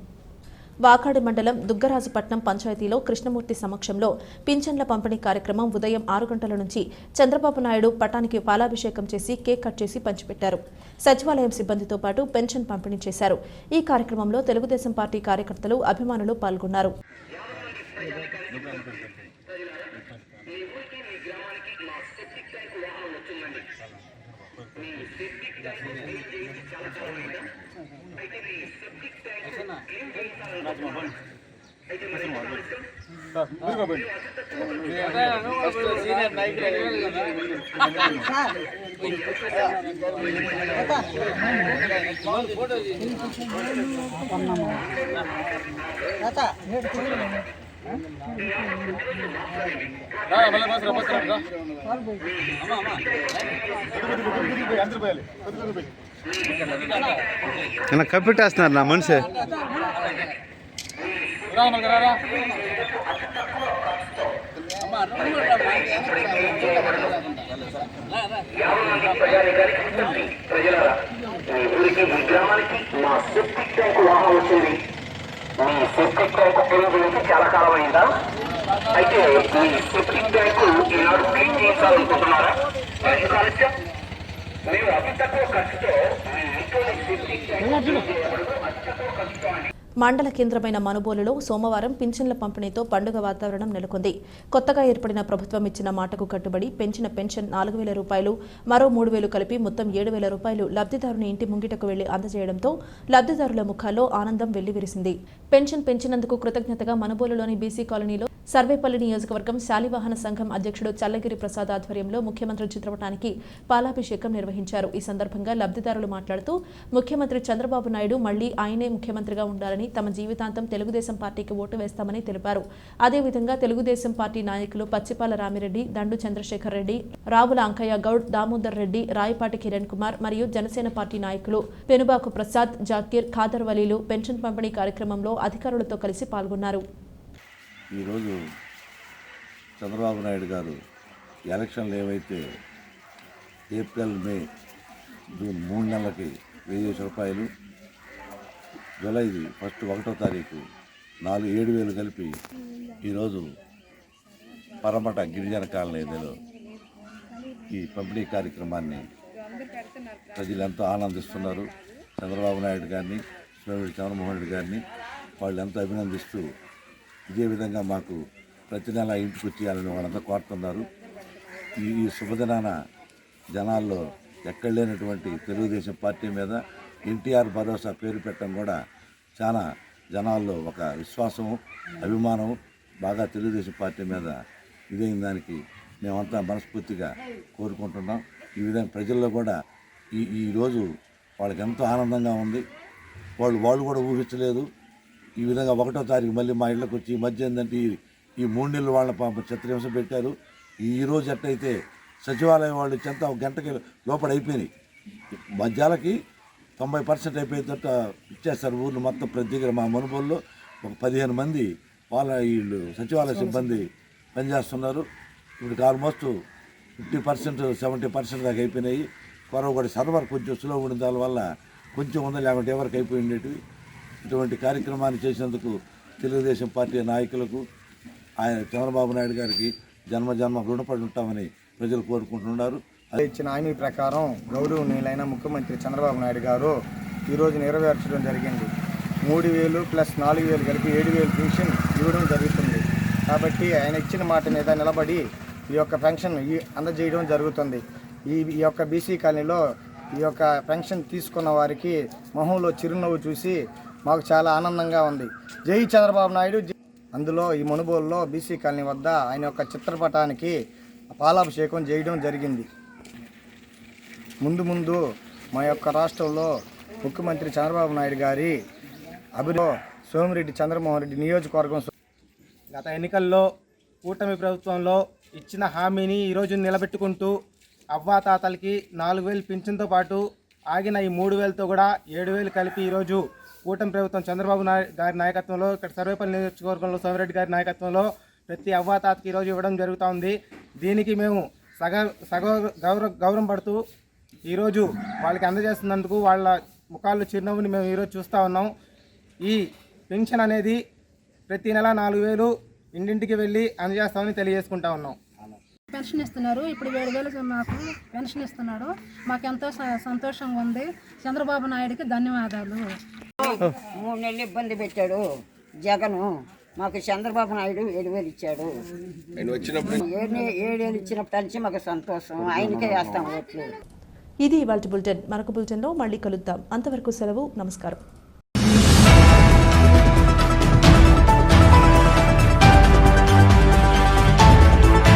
వాకాడి మండలం దుగ్గరాజుపట్నం పంచాయతీలో కృష్ణమూర్తి సమక్షంలో పింఛన్ల పంపిణీ కార్యక్రమం ఉదయం 6 గంటల నుంచి చంద్రబాబు నాయుడు పటానికి పాలాభిషేకం చేసి కేక్ కట్ చేసి పంచిపెట్టారు. సచివాలయం సిబ్బందితో పాటు పెన్షన్ పంపిణీ చేశారు. ఈ కార్యక్రమంలో తెలుగుదేశం పార్టీ కార్యకర్తలు, అభిమానులు పాల్గొన్నారు. కప్పెట్టేస్తున్నారు నా మనిషి. మీ సెప్టిక్ ట్యాంక్ క్లీన్ చేసి చాలా కాలం అయిందా? అయితే మీ సెప్టిక్ ట్యాంక్ ఈనాడు క్లీన్ చేయించాలనుకుంటున్నారా? మేము అతి తక్కువ ఖర్చుతో మీ ఇంట్లో సెప్టిక్ ట్యాంక్ మండల కేంద్రమైన మనుబోలులో సోమవారం పింఛన్ల పంపిణీతో పండుగ వాతావరణం నెలకొంది. కొత్తగా ఏర్పడిన ప్రభుత్వం ఇచ్చిన మాటకు కట్టుబడి పెంచిన పెన్షన్ 4,000 రూపాయలు, మరో 3,000 కలిపి మొత్తం 7,000 రూపాయలు లబ్ధిదారుని ఇంటి ముంగిటకు వెళ్లి అందజేయడంతో లబ్ధిదారుల ముఖాల్లో ఆనందం వెల్లివిరిసింది. పెన్షన్ పెంచినందుకు కృతజ్ఞతగా మనుబోలులోని బీసీ కాలనీలో సర్వేపల్లి నియోజకవర్గం శాలివాహన సంఘం అధ్యక్షుడు చల్లగిరి ప్రసాద్ ఆధ్వర్యంలో ముఖ్యమంత్రి చిత్రపటానికి పాలాభిషేకం నిర్వహించారు. ఈ సందర్భంగా లబ్ధిదారులు మాట్లాడుతూ ముఖ్యమంత్రి చంద్రబాబు నాయుడు మళ్లీ ఆయనే ముఖ్యమంత్రిగా ఉండాలని, తమ జీవితాంతం తెలుగుదేశం పార్టీకి ఓటు వేస్తామని తెలిపారు. అదేవిధంగా తెలుగుదేశం పార్టీ నాయకులు పచ్చిపాల రామిరెడ్డి, దండు చంద్రశేఖర్ రెడ్డి, రావుల అంకయ్య గౌడ్, దామోదర్ రెడ్డి, రాయపాటి కిరణ్ కుమార్ మరియు జనసేన పార్టీ నాయకులు పెనుబాకు ప్రసాద్, జాకీర్, ఖాదర్ వలీలు పెన్షన్ పంపిణీ కార్యక్రమంలో అధికారులతో కలిసి పాల్గొన్నారు. ఈరోజు చంద్రబాబు నాయుడు గారు ఎలక్షన్లు ఏవైతే ఏప్రిల్, మే, జూన్ 3 నెలలకి 1,000 రూపాయలు, జూలై 1వ తారీఖు 7,000 కలిపి ఈరోజు పరమట గిరిజన కాలనీలో ఈ పంపిణీ కార్యక్రమాన్ని ప్రజలు ఎంతో ఆనందిస్తున్నారు. చంద్రబాబు నాయుడు గారిని, చంద్రమోహన్ రెడ్డి గారిని వాళ్ళు ఎంతో అభినందిస్తూ ఇదే విధంగా మాకు ప్రతి నెల ఇంటికి వచ్చేయాలని వాళ్ళంతా కోరుతున్నారు. ఈ శుభదినాన జనాల్లో ఎక్కడ లేనటువంటి తెలుగుదేశం పార్టీ మీద ఎన్టీఆర్ భరోసా పేరు పెట్టడం కూడా చాలా జనాల్లో ఒక విశ్వాసం, అభిమానం బాగా తెలుగుదేశం పార్టీ మీద ఇదైన దానికి మేమంతా మనస్ఫూర్తిగా కోరుకుంటున్నాం. ఈ విధంగా ప్రజల్లో కూడా ఈరోజు వాళ్ళకి ఎంతో ఆనందంగా ఉంది. వాళ్ళు కూడా ఊహించలేదు. ఈ విధంగా 1వ తారీఖు మళ్ళీ మా ఇళ్ళకి వచ్చి ఈ మధ్య ఏంటంటే ఈ 3 నెలలు వాళ్ళ పాప చిత్రహింస పెట్టారు. ఈరోజు ఎట్టయితే సచివాలయం వాళ్ళు చెంత 1 గంటకి లోపల అయిపోయినాయి. మధ్యాలకి 90% అయిపోయేటట్టు ఇచ్చేస్తారు. ఊర్లు మొత్తం ప్రతి దగ్గర మా మనుబోల్లో ఒక 15 మంది వీళ్ళు సచివాలయ సిబ్బంది పనిచేస్తున్నారు. ఇప్పుడు ఆల్మోస్ట్ 50%, 70% దాకా అయిపోయినాయి. కూడా సర్వర్ కొంచెం స్లో ఉండిన దానివల్ల కొంచెం ఉందా, లేకుంటే ఎవరికి అయిపోయి ఉండేటివి. ఇటువంటి కార్యక్రమాన్ని చేసినందుకు తెలుగుదేశం పార్టీ నాయకులకు, ఆయన చంద్రబాబు నాయుడు గారికి జన్మ రుణపడి ఉంటామని ప్రజలు కోరుకుంటున్నారు. ఇచ్చిన హామీ ప్రకారం గౌరవనీయులైన ముఖ్యమంత్రి చంద్రబాబు నాయుడు గారు ఈరోజు నెరవేర్చడం జరిగింది. 3,000 ప్లస్ 4,000 కలిపి 7,000 పెన్షన్ ఇవ్వడం జరుగుతుంది. కాబట్టి ఆయన ఇచ్చిన మాట మీద నిలబడి ఈ యొక్క పెన్షన్ అందజేయడం జరుగుతుంది. ఈ యొక్క బీసీ కాలనీలో ఈ యొక్క పెన్షన్ తీసుకున్న వారికి మొహంలో చిరునవ్వు చూసి మాకు చాలా ఆనందంగా ఉంది. జై చంద్రబాబు నాయుడు. అందులో ఈ మనుబోలులో బీసీ కాలనీ వద్ద ఆయన యొక్క చిత్రపటానికి పాలాభిషేకం చేయడం జరిగింది. ముందు మా యొక్క రాష్ట్రంలో ముఖ్యమంత్రి చంద్రబాబు నాయుడు గారి అభివృద్ధి సోమిరెడ్డి చంద్రమోహన్ రెడ్డి నియోజకవర్గం గత ఎన్నికల్లో కూటమి ప్రభుత్వంలో ఇచ్చిన హామీని ఈరోజు నిలబెట్టుకుంటూ అవ్వాతాతలకి 4,000 పింఛన్తో పాటు ఆగిన ఈ 3,000తో కూడా 7,000 కలిపి ఈరోజు కూటమి ప్రభుత్వం చంద్రబాబు గారి నాయకత్వంలో, ఇక్కడ సర్వేపల్లి నియోజకవర్గంలో సోమిరెడ్డి గారి నాయకత్వంలో ప్రతి అవ్వాతాతకి ఈరోజు ఇవ్వడం జరుగుతూ ఉంది. దీనికి మేము గౌరవం పడుతూ ఈరోజు వాళ్ళకి అందజేస్తున్నందుకు వాళ్ళ ముఖాల్లో చిరునవ్వుని మేము ఈరోజు చూస్తూ ఉన్నాం. ఈ పెన్షన్ అనేది ప్రతి నెల 4,000 ఇంటింటికి వెళ్ళి అందజేస్తామని తెలియజేసుకుంటా ఉన్నాం. పెన్షన్ ఇస్తున్నారు. ఇప్పుడు 7,000 మాకు పెన్షన్ ఇస్తున్నాడు. మాకు ఎంతో సంతోషంగా ఉంది. చంద్రబాబు నాయుడికి ధన్యవాదాలు. 3 నెలలు ఇబ్బంది పెట్టాడు జగను. మాకు చంద్రబాబు నాయుడు 7,000 ఇచ్చాడు. 7,000 ఇచ్చినప్పటి నుంచి మాకు సంతోషం. ఆయనకే వేస్తాం ఓట్లు. ఇది ఇవాల్టి బులెటిన్. మరొక బులెటిన్లో మళ్ళీ కలుద్దాం. అంతవరకు సెలవు. నమస్కారం.